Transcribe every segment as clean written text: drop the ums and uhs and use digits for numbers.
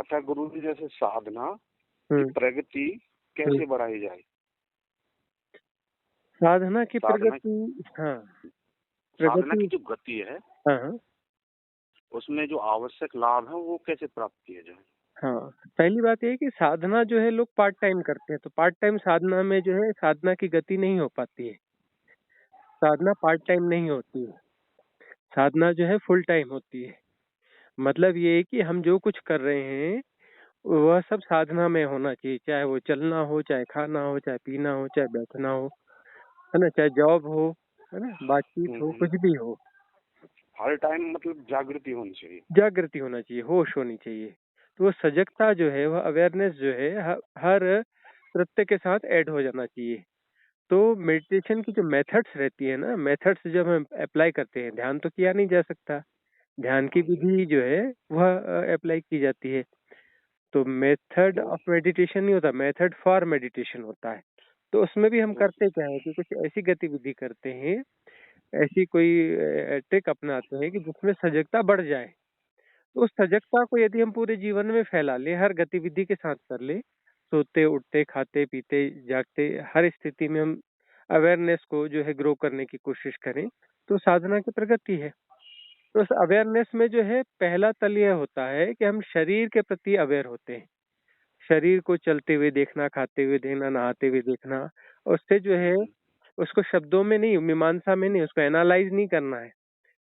रहा था गुरुजी, जैसे साधना की हम्म प्रगति हम्म। कैसे बढ़ाई जाए? साधना की साधना प्रगति, हाँ, साधना प्रगति, की जो गति है, हाँ हाँ उसमें जो आवश्यक लाभ है वो कैसे प्राप्त किए जाए? हाँ। पहली बात ये है कि साधना जो है लोग पार्ट टाइम करते हैं, तो पार्ट टाइम साधना में जो है साधना की गति नहीं हो पाती है। साधना पार्ट टाइम नहीं होती है, साधना जो है फुल टाइम होती है। मतलब ये है कि हम जो कुछ कर रहे हैं वह सब साधना में होना चाहिए, चाहे वो चलना हो, चाहे खाना हो, चाहे पीना हो, चाहे बैठना हो, है ना, चाहे जॉब हो, है ना, बातचीत हो, हम्म। कुछ भी हो। हर टाइम मतलब जागृति होनी चाहिए। जागृति होना चाहिए, होश होनी चाहिए। तो वो सजगता जो है, वह अवेयरनेस जो है हर नृत्य के साथ ऐड हो जाना चाहिए। तो मेडिटेशन की जो मेथड्स रहती है ना, मेथड्स जब हम अप्लाई करते हैं, ध्यान तो किया नहीं जा सकता, ध्यान की हाँ जी। विधि जो है वह अप्लाई की जाती है। तो मेथड तो ऑफ मेडिटेशन नहीं होता, मेथड फॉर मेडिटेशन होता है। तो उसमें भी हम तो करते क्या है कि कुछ ऐसी गतिविधि करते हैं, ऐसी कोई ट्रिक अपनाते हैं कि जिसमें सजगता बढ़ जाए। तो उस सजगता को यदि हम पूरे जीवन में फैला ले, हर गतिविधि के साथ कर ले, सोते उठते खाते पीते जागते हर स्थिति में हम अवेयरनेस को जो है ग्रो करने की कोशिश करें, तो साधना की प्रगति है। तो उस अवेयरनेस में जो है पहला तल यह होता है कि हम शरीर के प्रति अवेयर होते हैं। शरीर को चलते हुए देखना, खाते हुए देखना, नहाते हुए देखना, और उससे जो है उसको शब्दों में नहीं, मीमांसा में नहीं, उसको एनालाइज नहीं करना है,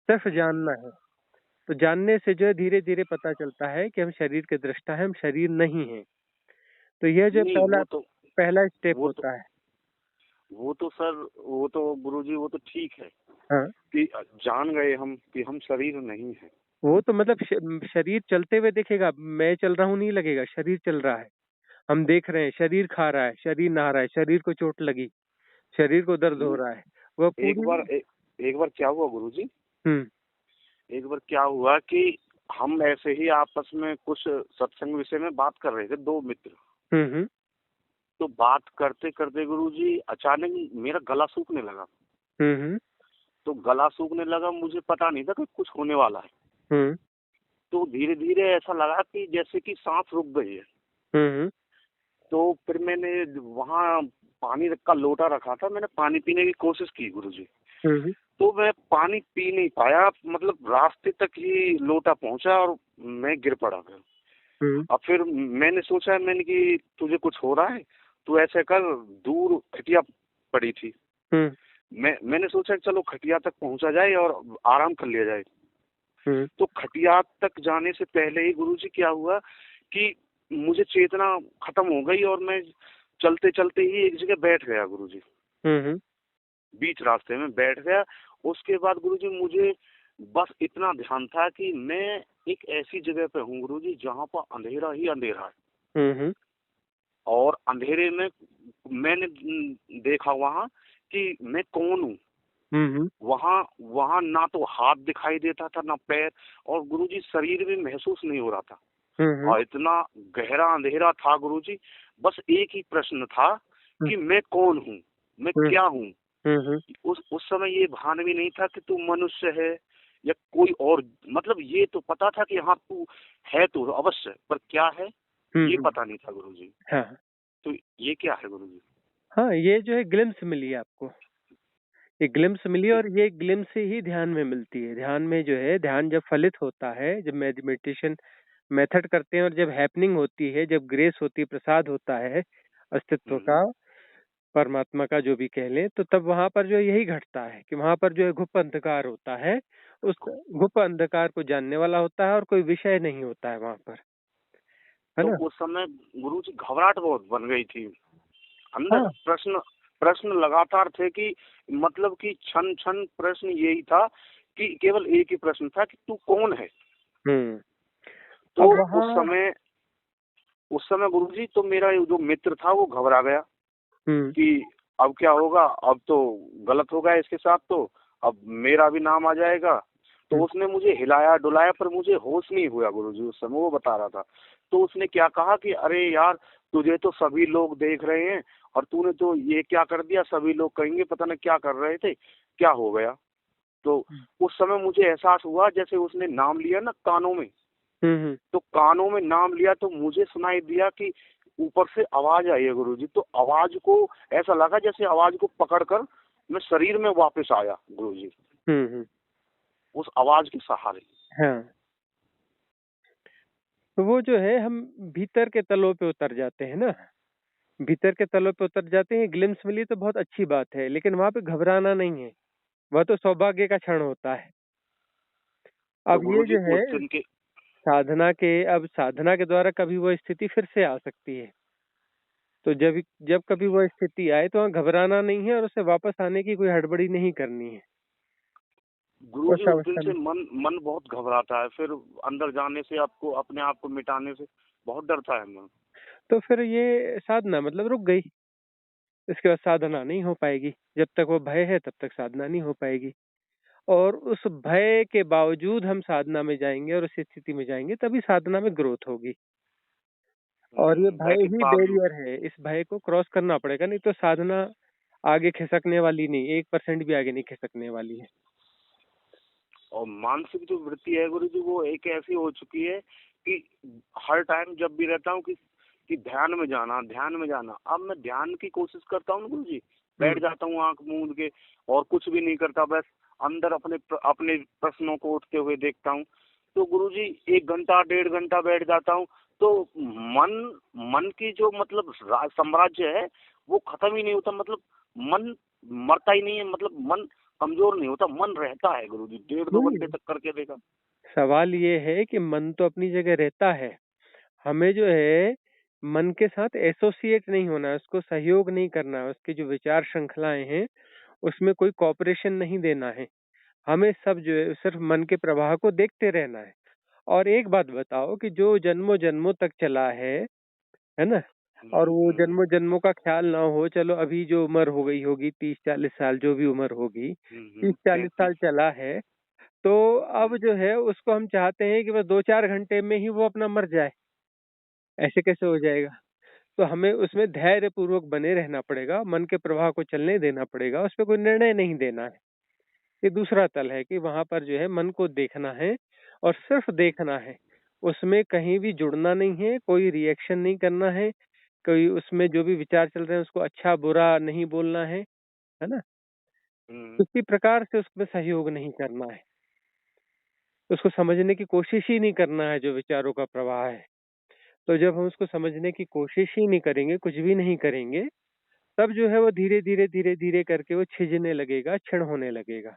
सिर्फ जानना है। तो जानने से जो है धीरे धीरे पता चलता है कि हम शरीर के दृष्टा हैं, हम शरीर नहीं हैं। तो यह जो नहीं, पहला पहला स्टेप वो तो होता है। वो तो सर, वो तो गुरुजी, वो तो ठीक है हाँ, कि जान गए हम कि हम शरीर नहीं है। वो तो मतलब शरीर चलते हुए दिखेगा, मैं चल रहा हूँ नहीं लगेगा, शरीर चल रहा है, हम देख रहे हैं, शरीर खा रहा है, शरीर नहा रहा है, शरीर को चोट लगी, शरीर को दर्द हो रहा है, वह एक पूरी। बार एक बार क्या हुआ गुरुजी, हम्म एक बार क्या हुआ कि हम ऐसे ही आपस में कुछ सत्संग विषय में बात कर रहे थे, दो मित्र। हम्म तो बात करते करते गुरुजी अचानक मेरा गला सूखने लगा। हम्म तो गला सूखने लगा, मुझे पता नहीं था कि कुछ होने वाला है। हम्म तो धीरे धीरे ऐसा लगा कि जैसे कि सांस रुक गई है। हम्म तो फिर मैंने वहाँ पानी का लोटा रखा था, मैंने पानी पीने की कोशिश की गुरुजी। हम्म तो मैं पानी पी नहीं पाया, मतलब रास्ते तक ही लोटा पहुंचा और मैं गिर पड़ा फिर। हम्म अब फिर मैंने सोचा, मैंने कि तुझे कुछ हो रहा है, तू ऐसे कर, दूर खटिया पड़ी थी। हम्म मैंने सोचा कि चलो खटिया तक पहुंचा जाए और आराम कर लिया जाए। हम्म तो खटिया तक जाने से पहले ही गुरुजी क्या हुआ कि मुझे चेतना खत्म हो गई और मैं चलते चलते ही एक जगह बैठ गया गुरुजी, हम्म बीच रास्ते में बैठ गया। उसके बाद गुरुजी मुझे बस इतना ध्यान था कि मैं एक ऐसी जगह पे हूँ गुरुजी जहाँ पर अंधेरा ही अंधेरा है। हम्म और अंधेरे में मैंने देखा वहाँ कि मैं कौन हूँ। हम्म वहाँ वहाँ ना तो हाथ दिखाई देता था ना पैर, और गुरुजी शरीर भी महसूस नहीं हो रहा था। हम्म और इतना गहरा अंधेरा था गुरुजी, बस एक ही प्रश्न था कि मैं कौन हूँ, मैं क्या हूँ। हम्म उस समय ये भान भी नहीं था कि तू मनुष्य है या कोई और, मतलब ये तो पता था कि हाँ तू है, तो अवश्य, पर क्या है ये हम्म। पता नहीं था गुरुजी। हाँ तो ये क्या है गुरुजी? हाँ, ये जो है ग्लिम्स मिली आपको, ये ग्लिम्स मिली, और ये ग्लिम्स ही ध्यान में मिलती है। ध्यान में जो है, ध्यान जब फलित होता है, जब मेडिटेशन मेथड करते हैं और जब हैपनिंग होती है, जब ग्रेस होती है, प्रसाद होता है अस्तित्व हम्म। का, परमात्मा का जो भी कह लें, तो तब वहां पर जो यही घटता है कि वहां पर जो है गुप्त अंधकार होता है। उस गुप्त अंधकार को जानने वाला होता है और कोई विषय नहीं होता है वहां पर, है तो ना। उस समय गुरुजी घबराहट बहुत बन गई थी अंदर। हाँ। प्रश्न प्रश्न लगातार थे कि, मतलब कि क्षण क्षण प्रश्न यही था कि केवल एक ही प्रश्न था कि तू कौन है। हम्म। तो अब वहाँ। उस समय गुरुजी, तो मेरा जो मित्र था वो घबरा गया हम्म कि अब क्या होगा, अब तो गलत होगा इसके साथ, तो अब मेरा भी नाम आ जाएगा। तो हम्म उसने मुझे हिलाया डुलाया, पर मुझे होश नहीं हुआ गुरुजी उस समय, वो बता रहा था। तो उसने क्या कहा कि अरे यार, तुझे तो सभी लोग देख रहे हैं और तूने तो ये क्या कर दिया, सभी लोग कहेंगे पता नहीं क्या कर रहे थे, क्या हो गया। तो उस समय मुझे एहसास हुआ जैसे उसने नाम लिया ना कानों में, हम्म। तो कानों में नाम लिया तो मुझे सुनाई दिया कि ऊपर से आवाज आई है गुरुजी। तो आवाज को ऐसा लगा जैसे आवाज को पकड़कर मैं शरीर में वापस आया गुरुजी, हम्म। उस आवाज के सहारे। हाँ, तो वो जो है हम भीतर के तलों पे उतर जाते हैं ना, भीतर के तलों पे उतर जाते हैं। ग्लिम्स मिली तो बहुत अच्छी बात है, लेकिन वहां पे घबराना नहीं है, वह तो सौभाग्य का क्षण होता है। तो अब ये गुरुजी जो है उस दिन के अब साधना के द्वारा कभी वो स्थिति फिर से आ सकती है। तो जब जब कभी वो स्थिति आए तो वहाँ घबराना नहीं है और उसे वापस आने की कोई हड़बड़ी नहीं करनी है गुरुजी उस उस दिन अवस्था से में। मन मन बहुत घबराता है, फिर अंदर जाने से, आपको अपने आप को मिटाने से बहुत डरता है मन। तो फिर ये साधना मतलब रुक गई, इसके बाद साधना नहीं हो पाएगी। जब तक वो भय है तब तक साधना नहीं हो पाएगी। और उस भय के बावजूद हम साधना में जाएंगे और उस स्थिति में जाएंगे, तभी साधना में ग्रोथ होगी। और ये भय भय के ही पार। बैरियर है, इस भय को क्रॉस करना पड़ेगा, नहीं तो साधना आगे खिसकने वाली नहीं, 1% भी आगे नहीं खिसकने वाली है। और मानसिक जो वृत्ति है गुरु जी, वो एक ऐसी हो चुकी है कि हर टाइम जब भी रहता हूँ कि ध्यान में जाना, ध्यान में जाना। अब मैं ध्यान की कोशिश करता हूँ गुरु जी, बैठ हम्म। जाता हूँ आंख मूंद के और कुछ भी नहीं करता, बस अंदर अपने प्रश्नों को उठते हुए देखता हूँ। तो गुरु जी 1 घंटा 1.5 घंटा बैठ जाता हूँ, तो मन मन की जो मतलब साम्राज्य है वो खत्म ही नहीं होता। मतलब मन मरता ही नहीं है, मतलब मन कमजोर नहीं होता, मन रहता है गुरुजी। 1.5 2 घंटे नहीं, तक करके देखा। सवाल ये है कि मन तो अपनी जगह रहता है, हमें जो है मन के साथ एसोसिएट नहीं होना है, उसको सहयोग नहीं करना है, उसकी जो विचार श्रृंखलाएं हैं उसमें कोई कॉपरेशन नहीं देना है। हमें सब जो है सिर्फ मन के प्रवाह को देखते रहना है। और एक बात बताओ कि जो जन्मों जन्मों तक चला है ना, और वो हम्म जन्मों जन्मों का ख्याल ना हो, चलो अभी जो उम्र हो गई होगी 30 40 साल, जो भी उम्र होगी, 30 40 साल 33। चला है, तो अब जो है उसको हम चाहते हैं कि बस 2 4 घंटे में ही वो अपना मर जाए। ऐसे कैसे हो जाएगा? तो हमें उसमें धैर्य पूर्वक बने रहना पड़ेगा, मन के प्रवाह को चलने देना पड़ेगा, उस पर कोई निर्णय नहीं देना है। ये दूसरा तल है कि वहां पर जो है मन को देखना है और सिर्फ देखना है, उसमें कहीं भी जुड़ना नहीं है, कोई रिएक्शन नहीं करना है, कोई उसमें जो भी विचार चल रहे हैं उसको अच्छा बुरा नहीं बोलना है ना, हम्म किसी प्रकार से उसमें सहयोग नहीं करना है, उसको समझने की कोशिश ही नहीं करना है जो विचारों का प्रवाह है। तो जब हम उसको समझने की कोशिश ही नहीं करेंगे, कुछ भी नहीं करेंगे, तब जो है वो धीरे धीरे धीरे धीरे करके वो छिजने लगेगा, क्षण होने लगेगा।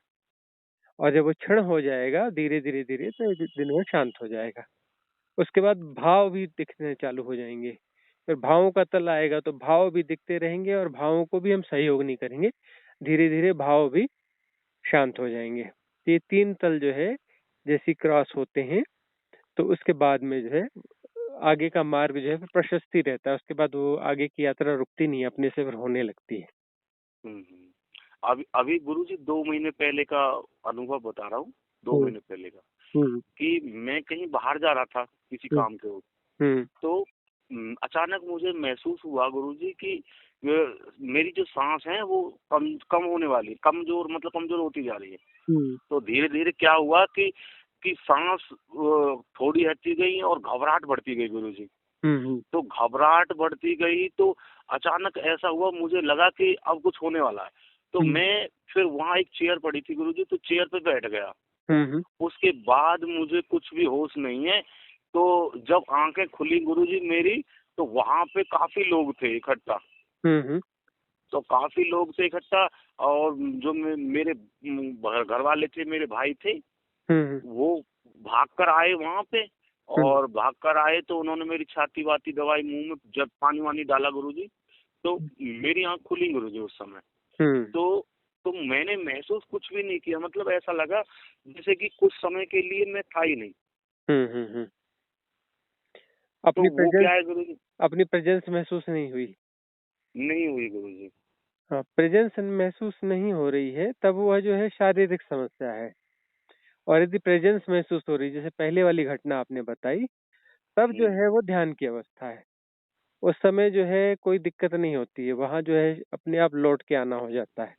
और जब वो क्षण हो जाएगा धीरे धीरे धीरे, तो एक दिन वो शांत हो जाएगा। उसके बाद भाव भी दिखने चालू हो जाएंगे। फिर भावों का तल आएगा तो भाव भी दिखते रहेंगे और भावों को भी हम सहयोग नहीं करेंगे, धीरे धीरे भाव भी शांत हो जाएंगे। तो ये 3 तल जो है जैसी क्रॉस होते हैं, तो उसके बाद में जो है आगे का मार्ग जो है फिर प्रशस्ति रहता है। उसके बाद वो आगे की यात्रा रुकती नहीं है, अपने से फिर होने लगती है। अभी अभी गुरु जी 2 महीने पहले का अनुभव बता रहा हूँ। दो हम्म। महीने पहले का हम्म। कि मैं कहीं बाहर जा रहा था किसी हम्म। काम के ओर। हम्म। तो अचानक मुझे महसूस हुआ गुरुजी कि मेरी जो सांस है वो कम कम होने वाली, कमजोर, मतलब कमजोर होती जा रही है। हम्म। तो धीरे धीरे क्या हुआ कि सांस थोड़ी हटती गई और घबराहट बढ़ती गई गुरुजी। हम्म। तो घबराहट बढ़ती गई तो अचानक ऐसा हुआ, मुझे लगा कि अब कुछ होने वाला है। तो हम्म। मैं फिर वहाँ एक चेयर पड़ी थी गुरुजी, तो चेयर पे बैठ गया। हम्म। उसके बाद मुझे कुछ भी होश नहीं है। तो जब आंखें खुली गुरुजी मेरी, तो वहां पे काफी लोग थे इकट्ठा। हम्म। तो काफी लोग थे इकट्ठा। और जो मेरे घर वाले थे, मेरे भाई थे, हम्म। वो भागकर आए वहां पे। हम्म। और भागकर आए तो उन्होंने मेरी छाती वाती दवाई, मुंह में जब पानी वानी डाला गुरुजी। तो मेरी आंख खुली गुरुजी उस समय। हम्म। तो तो मैंने महसूस कुछ भी नहीं किया, मतलब ऐसा लगा जैसे कि कुछ समय के लिए मैं था ही नहीं। हम्म। हम्म। तो अपनी वो प्रेजेंस क्या है गुरुजी? अपनी प्रेजेंस महसूस नहीं हुई। नहीं हुई गुरुजी। हाँ, प्रेजेंस महसूस नहीं हो रही है, तब वह जो है शारीरिक समस्या है। और यदि प्रेजेंस महसूस हो रही है, जैसे पहले वाली घटना आपने बताई, तब जो हम्म है वो ध्यान की अवस्था है। उस समय जो है कोई दिक्कत नहीं होती है, वहां जो है अपने आप लौट के आना हो जाता है।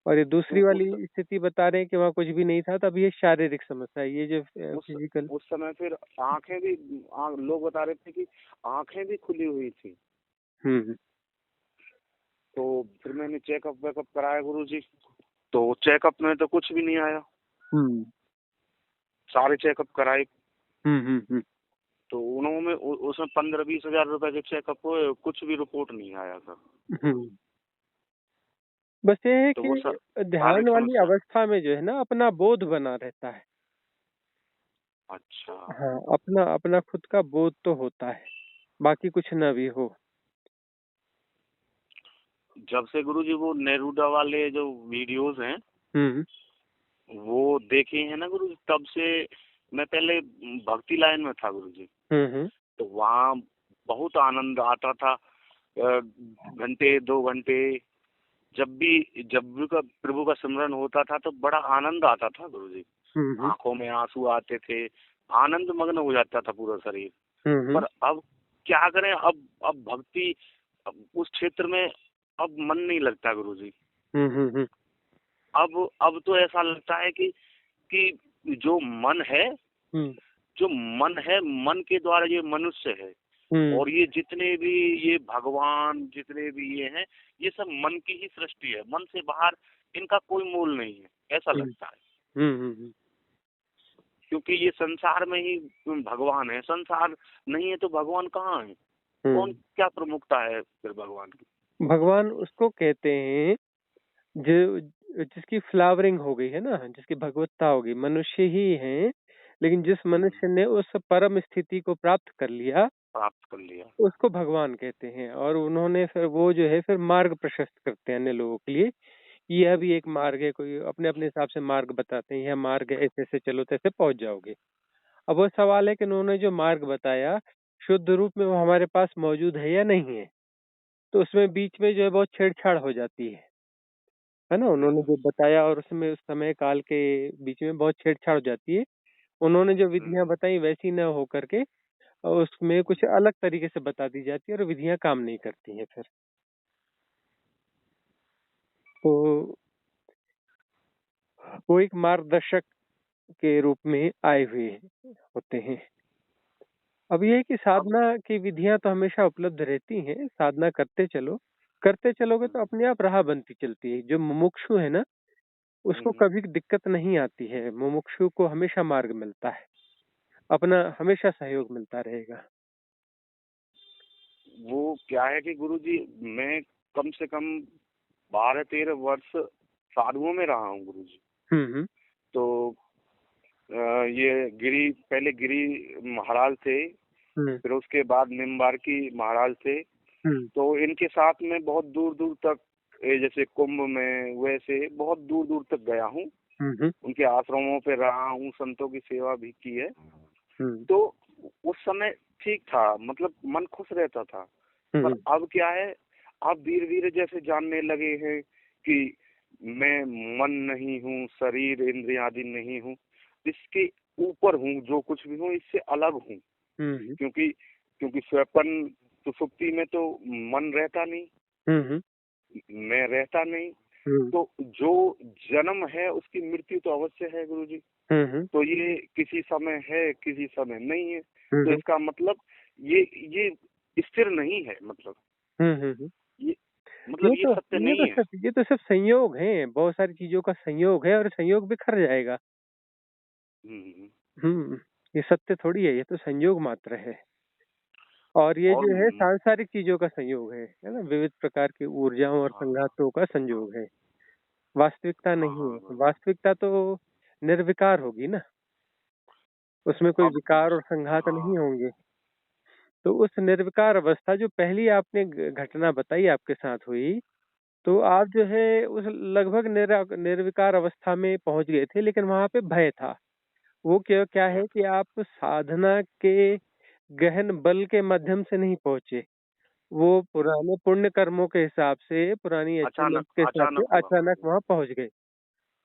और ये दूसरी तो वाली स्थिति बता रहे हैं कि वहाँ कुछ भी नहीं था, तब ये शारीरिक समस्या है, ये जो उस फिजिकल। उस समय फिर आंखें भी, लोग बता रहे थे कि आंखें भी खुली हुई थी। हम्म तो फिर मैंने चेकअप वेकअप कराया गुरुजी। तो चेकअप में तो कुछ भी नहीं आया। हम्म सारे चेकअप कराए। हम्म। तो उन्होंने उसमें 15-20 हजार रुपए के चेकअप हुए, कुछ भी रिपोर्ट नहीं आया था। हम्म। बस ये है तो वो कि ध्यान शारीरिक वाली समस्या। अवस्था में जो है ना, अपना बोध बना रहता है। अच्छा। हाँ, अपना अपना खुद का बोध तो होता है, बाकी कुछ ना भी हो। जब से गुरुजी वो नेरूदा वाले जो वीडियोस हैं हम्म वो देखे हैं ना गुरुजी, तब से मैं पहले भक्ति लाइन में था गुरुजी। हम्म। तो वहाँ बहुत आनंद आता था। घंटे 2 घंटे जब भी का प्रभु का सिमरन होता था तो बड़ा आनंद आता था गुरुजी। हम्म आंखों में आंसू आते थे, आनंद मग्न हो जाता था पूरा शरीर। हम्म पर अब क्या करें, अब भक्ति, अब उस क्षेत्र में अब मन नहीं लगता गुरुजी। हम्म। अब तो ऐसा लगता है कि जो मन है, हम्म जो मन है, मन के द्वारा ये मनुष्य है। हम्म और ये जितने भी ये भगवान जितने भी ये हैं, ये सब मन की ही सृष्टि है। मन से बाहर इनका कोई मोल नहीं है, ऐसा हम्म लगता है। हम्म। क्योंकि ये संसार में ही भगवान है। संसार नहीं है तो भगवान कहाँ है? कौन, हम्म। क्या प्रमुखता है फिर भगवान की? भगवान उसको कहते हैं जो जिसकी फ्लावरिंग हो गई है ना, जिसकी भगवत्ता हो गई, मनुष्य ही है। लेकिन जिस मनुष्य ने उस परम स्थिति को प्राप्त कर लिया, प्राप्त कर लिया। उसको भगवान कहते हैं। और उन्होंने फिर वो जो है फिर मार्ग प्रशस्त करते हैं अन्य लोगों के लिए। यह भी एक मार्ग है, कोई अपने अपने हिसाब से मार्ग बताते हैं, यह मार्ग है, ऐसे ऐसे चलो तो ऐसे पहुंच जाओगे। अब वो सवाल है कि उन्होंने जो मार्ग बताया, शुद्ध रूप में वो हमारे पास मौजूद है या नहीं है। तो उसमें बीच में जो है बहुत छेड़छाड़ हो जाती है ना। उन्होंने जो बताया और उसमें उस समय काल के बीच में बहुत छेड़छाड़ हो जाती है। उन्होंने जो विधियां बताई वैसी न हो करके और उसमें कुछ अलग तरीके से बता दी जाती है और विधियां काम नहीं करती हैं फिर। तो वो एक मार्गदर्शक के रूप में आए हुए होते हैं। अब ये है कि अब साधना की विधियां तो हमेशा उपलब्ध रहती हैं, साधना करते चलोगे तो अपने आप राह बनती चलती है। जो मुमुक्षु है ना, उसको कभी दिक्कत नहीं आती है। मुमुक्षु को हमेशा मार्ग मिलता है, अपना हमेशा सहयोग मिलता रहेगा। वो क्या है कि गुरुजी, मैं कम से कम 12-13 वर्ष साधुओं में रहा हूँ गुरुजी। हम्म तो ये पहले गिरी महाराज थे, हम्म फिर उसके बाद निम्बार्की महाराज थे। हम्म तो इनके साथ में बहुत दूर दूर तक, जैसे कुंभ में, वैसे बहुत दूर दूर तक गया हूँ। हम्म उनके आश्रमों पे रहा हूँ, संतों की सेवा भी की है। हम्म तो उस समय ठीक था, मतलब मन खुश रहता था। पर हम्म अब क्या है, अब धीरे धीरे जैसे जानने लगे हैं कि मैं मन नहीं हूँ, शरीर इंद्रिय आदि नहीं हूँ, इसके ऊपर हूँ, जो कुछ भी हूँ इससे अलग हूँ। हम्म क्योंकि क्योंकि स्वपन सुसुप्ति में तो मन रहता नहीं, हम्म मैं रहता नहीं। हम्म तो जो जन्म है उसकी मृत्यु तो अवश्य है गुरुजी। हम्म तो ये किसी समय है, किसी समय नहीं है। तो हम्म इसका मतलब ये स्थिर नहीं है, मतलब हम्म। ये, मतलब ये सत्य नहीं है। ये तो सिर्फ संयोग है, बहुत सारी चीजों का संयोग है और संयोग बिखर जाएगा। हम्म। हम्म। ये सत्य थोड़ी है, ये तो संयोग मात्र है। और ये और जो है सांसारिक चीजों का संयोग है ना, विविध प्रकार की ऊर्जाओं और हाँ संघातों का संयोग है। वास्तविकता हाँ नहीं हाँ है। गुरुजी। वास्तविकता तो निर्विकार होगी ना, उसमें कोई अब विकार और संघात नहीं हाँ। होंगे। तो उस निर्विकार अवस्था जो पहली आपने घटना बताई आपके साथ हुई, तो आप जो है उस लगभग निर्विकार अवस्था में पहुंच गए थे, लेकिन वहां पे भय था। वो क्या क्या है कि आप साधना के गहन बल के माध्यम से नहीं पहुंचे। वो पुराने पुण्य कर्मों के हिसाब से, पुरानी अचीवमेंट अचानक के हिसाब से अचानक हुआ अचानक गुरुजी। वहां पहुंच गए।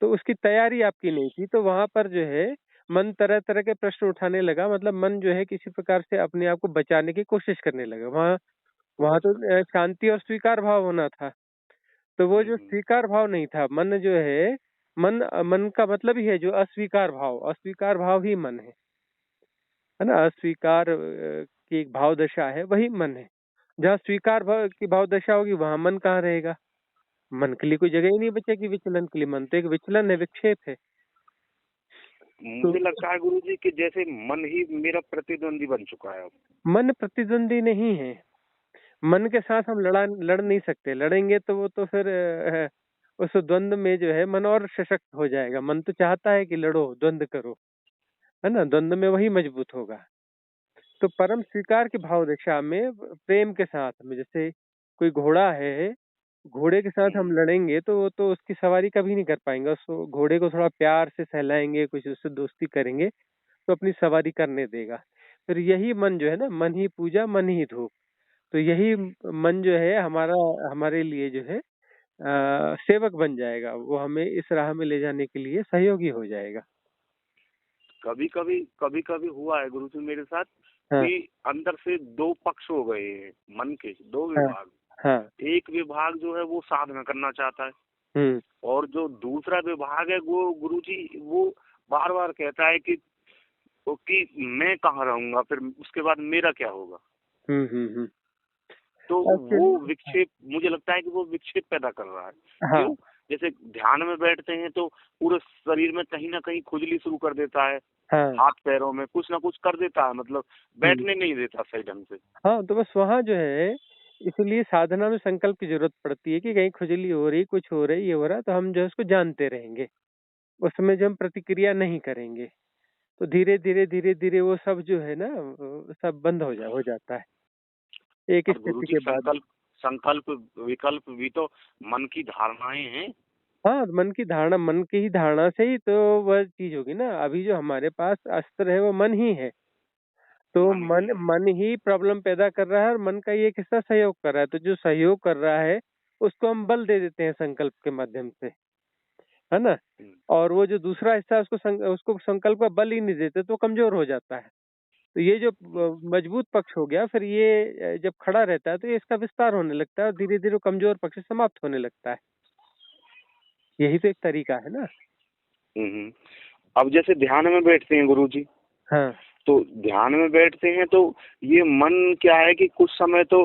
तो उसकी तैयारी आपकी नहीं थी, तो वहां पर जो है मन तरह तरह के प्रश्न उठाने लगा। मतलब मन जो है किसी प्रकार से अपने आप को बचाने की कोशिश करने लगा। वहां वहां कोशिश तो करने लगा। शांति और स्वीकार भाव होना था। तो वो जो स्वीकार भाव नहीं था, मन जो है, मन मन का मतलब ही है जो अस्वीकार भाव ही मन है ना। अस्वीकार की एक भाव दशा है, वही मन है। जहाँ स्वीकार भाव की भाव दशा होगी वहां मन कहाँ रहेगा? मन के लिए कोई जगह ही नहीं बचेगी विचलन के लिए। मन तो एक विचलन है, विक्षेप है। तो मुझे लगता है गुरुजी कि जैसे मन ही मेरा प्रतिद्वंदी बन चुका है अब। मन प्रतिद्वंदी नहीं है। मन के साथ हम लड़ नहीं सकते। लड़ेंगे तो वो तो फिर उस द्वंद में जो है मन और सशक्त हो जाएगा। मन तो चाहता है कि लड़ो, द्वंद करो, है ना। द्वंद में वही मजबूत होगा। तो परम स्वीकार की भाव दशा में प्रेम के साथ में, जैसे कोई घोड़ा है, घोड़े के साथ हम लड़ेंगे तो वो तो उसकी सवारी कभी नहीं कर पाएंगे। उसको, घोड़े को थोड़ा प्यार से सहलाएंगे, कुछ उससे दोस्ती करेंगे तो अपनी सवारी करने देगा। फिर यही मन जो है ना, मन ही पूजा मन ही धूप, तो यही मन जो है हमारा, हमारे लिए जो है सेवक बन जाएगा। वो हमें इस राह में ले जाने के लिए सहयोगी हो जाएगा। कभी कभी हुआ है गुरुजी मेरे साथ हाँ कि अंदर से दो पक्ष हो गए हैं, मन के दो हाँ विभाग। हाँ। एक विभाग जो है वो साधना करना चाहता है, हम्म और जो दूसरा विभाग है वो गुरुजी वो बार बार कहता है कि मैं कहाँ रहूंगा, फिर उसके बाद मेरा क्या होगा। हम्म। तो वो एक्चुअली विक्षेप, मुझे लगता है कि वो विक्षेप पैदा कर रहा है। हाँ। क्यों? जैसे ध्यान में बैठते हैं तो पूरे शरीर में कहीं ना कहीं खुजली शुरू कर देता है, हाँ हाथ पैरों में कुछ ना कुछ कर देता है, मतलब हम्म। बैठने नहीं देता सही ढंग से। हाँ, तो बस वहाँ जो है, इसलिए साधना में संकल्प की जरूरत पड़ती है कि कहीं खुजली हो रही, कुछ हो रही, ये हो रहा है, तो हम जो है उसको जानते रहेंगे। उसमें जो हम प्रतिक्रिया नहीं करेंगे तो धीरे धीरे धीरे धीरे वो सब जो है ना, वो सब बंद हो जाता है एक और स्थिति गुरुजी के बाद। संकल्प संकल्प विकल्प भी तो मन की धारणाएं हैं। हाँ, मन की धारणा, मन की ही धारणा से ही तो वह चीज होगी ना। अभी जो हमारे पास अस्त्र है वो मन ही है। तो मन ही मन है। मन ही प्रॉब्लम पैदा कर रहा है और मन का ये एक हिस्सा सहयोग कर रहा है। तो जो सहयोग कर रहा है उसको हम बल दे देते हैं संकल्प के माध्यम से, है ना। हम्म। और वो जो दूसरा हिस्सा है उसको संकल्प का बल ही नहीं देते तो कमजोर हो जाता है। तो ये जो मजबूत पक्ष हो गया, फिर ये जब खड़ा रहता है तो ये इसका विस्तार होने लगता है और धीरे धीरे कमजोर पक्ष समाप्त होने लगता है। यही तो एक तरीका है ना। हम्म। अब जैसे ध्यान में बैठते हैं गुरुजी, हाँ तो ध्यान में बैठते हैं तो ये मन क्या है कि कुछ समय तो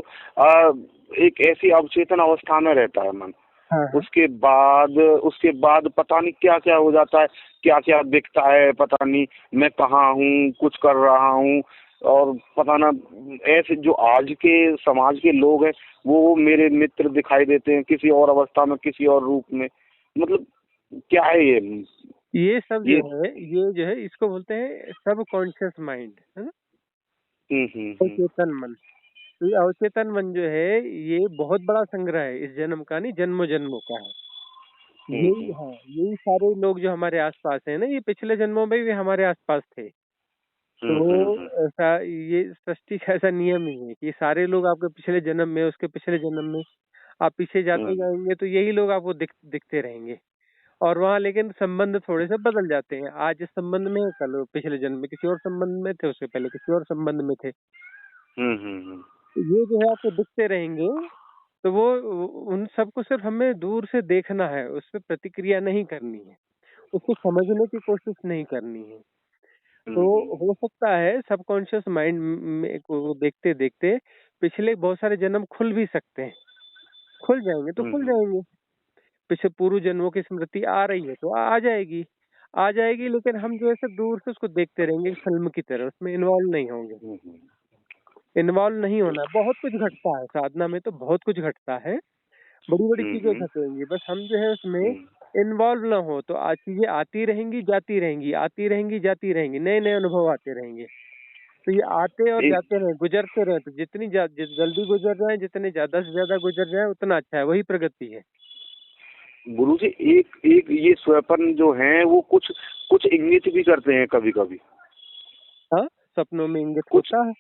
एक ऐसी अवचेतन अवस्था में रहता है मन। हाँ हाँ। उसके बाद पता नहीं क्या क्या हो जाता है, क्या क्या दिखता है, पता नहीं मैं कहाँ हूँ, कुछ कर रहा हूँ, और पता ना ऐसे जो आज के समाज के लोग हैं वो मेरे मित्र दिखाई देते हैं किसी और अवस्था में, किसी और रूप में। मतलब क्या है ये सब जो ये है, ये जो है इसको बोलते हैं सब कॉन्शियस माइंड, है ना। हम्म। अवचेतन मन। तो ये अवचेतन मन जो है ये बहुत बड़ा संग्रह है, इस जन्म का नहीं, जन्मों जन्मों का है। यही, हम्म हाँ, यही सारे लोग जो हमारे आसपास हैं ना, ये पिछले जन्मों में भी हमारे आसपास थे। हम्म। तो ऐसा, ये सृष्टि का ऐसा नियम ही है कि सारे लोग आपके पिछले जन्म में, उसके पिछले जन्म में, आप पीछे जाते हम्म जाएंगे तो यही लोग आपको दिखते रहेंगे। और वहाँ लेकिन संबंध थोड़े से बदल जाते हैं। आज इस संबंध में है, कल वो पिछले जन्म में किसी और संबंध में थे, उससे पहले किसी और संबंध में थे। हम्म। तो ये जो है आपको दिखते रहेंगे। तो वो उन सबको सिर्फ हमें दूर से देखना है, उस पर प्रतिक्रिया नहीं करनी है, उसको समझने की कोशिश नहीं करनी है। तो हो सकता है सबकॉन्शियस माइंड में को देखते देखते पिछले बहुत सारे जन्म खुल भी सकते हैं। खुल जाएंगे तो खुल हम्म। जाएंगे। पिछले पूर्व जन्मों की स्मृति आ रही है तो आ जाएगी, आ जाएगी। लेकिन हम जो है सिर्फ दूर से उसको देखते रहेंगे फिल्म की तरह, उसमें इन्वॉल्व नहीं होंगे। इन्वॉल्व नहीं होना है। बहुत कुछ घटता है साधना में, तो बहुत कुछ घटता है, बड़ी बड़ी चीजें घटेंगी। बस हम जो है उसमें इन्वॉल्व ना हो तो आज चीजें आती रहेंगी जाती रहेंगी, आती रहेंगी जाती रहेंगी, नए नए अनुभव आते रहेंगे। तो ये आते और एक जाते रहे, गुजरते रहे, तो जितनी जल्दी गुजर रहे हैं, जितने ज्यादा से ज्यादा गुजर रहे हैं, उतना अच्छा है, वही प्रगति है। गुरुजी एक एक ये स्वपन जो है वो कुछ कुछ इंगित भी करते हैं कभी कभी। हाँ, सपनों में इंगित कुछ होता है।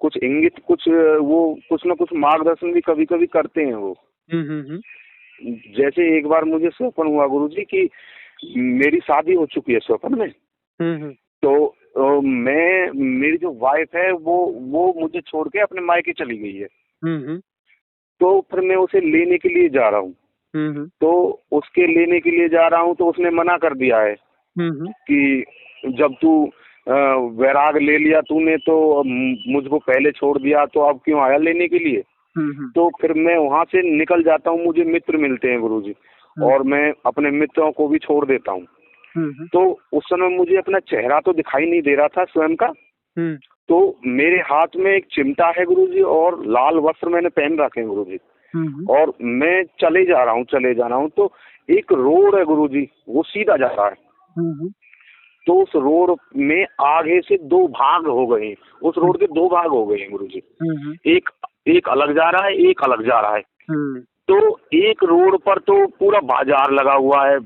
कुछ इंगित, कुछ वो कुछ ना कुछ मार्गदर्शन भी कभी कभी करते हैं वो। हम्म। जैसे एक बार मुझे स्वप्न हुआ गुरुजी कि मेरी शादी हो चुकी है स्वप्न में। हम्म। तो मैं, मेरी जो वाइफ है वो मुझे छोड़ के अपने मायके चली गई है। हम्म। तो फिर मैं उसे लेने के लिए जा रहा हूँ। हम्म, तो उसके लेने के लिए जा रहा हूँ तो उसने मना कर दिया है हम्म, कि जब तू वैराग ले लिया तूने तो मुझको पहले छोड़ दिया, तो अब क्यों आया लेने के लिए। हम्म, तो फिर मैं वहां से निकल जाता हूँ, मुझे मित्र मिलते हैं गुरुजी, हम्म, और मैं अपने मित्रों को भी छोड़ देता हूँ। हम्म, तो उस समय मुझे अपना चेहरा तो दिखाई नहीं दे रहा था स्वयं का। हम्म, तो मेरे हाथ में एक चिमटा है गुरुजी, और लाल वस्त्र मैंने पहन रखे हैं गुरुजी, हम्म, और मैं चले जा रहा हूँ। तो एक रोड है गुरुजी, वो सीधा जा रहा है। हम्म, तो उस रोड में आगे से दो भाग हो गए, उस रोड के दो भाग हो गए हैं गुरुजी। हम्म, एक एक अलग जा रहा है, एक अलग जा रहा है। हम्म, तो एक रोड पर तो पूरा बाजार लगा हुआ है,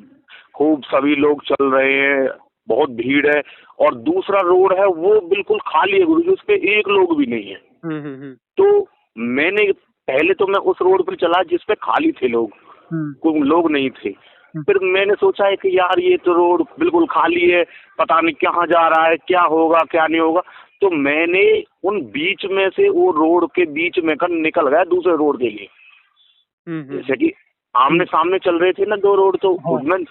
खूब सभी लोग चल रहे हैं, बहुत भीड़ है। और दूसरा रोड है वो बिल्कुल खाली है गुरुजी, उस पे एक लोग भी नहीं है। हम्म, तो मैंने पहले तो मैं उस रोड पे चला जिस पे खाली थे लोग, कोई लोग नहीं थे। फिर मैंने सोचा है कि यार ये तो रोड बिल्कुल खाली है, पता नहीं कहाँ जा रहा है, क्या होगा क्या नहीं होगा। तो मैंने उन बीच में से, वो रोड के बीच में कर निकल गया दूसरे रोड के लिए। जैसे कि आमने सामने चल रहे थे ना दो रोड, तो हाँ, मैं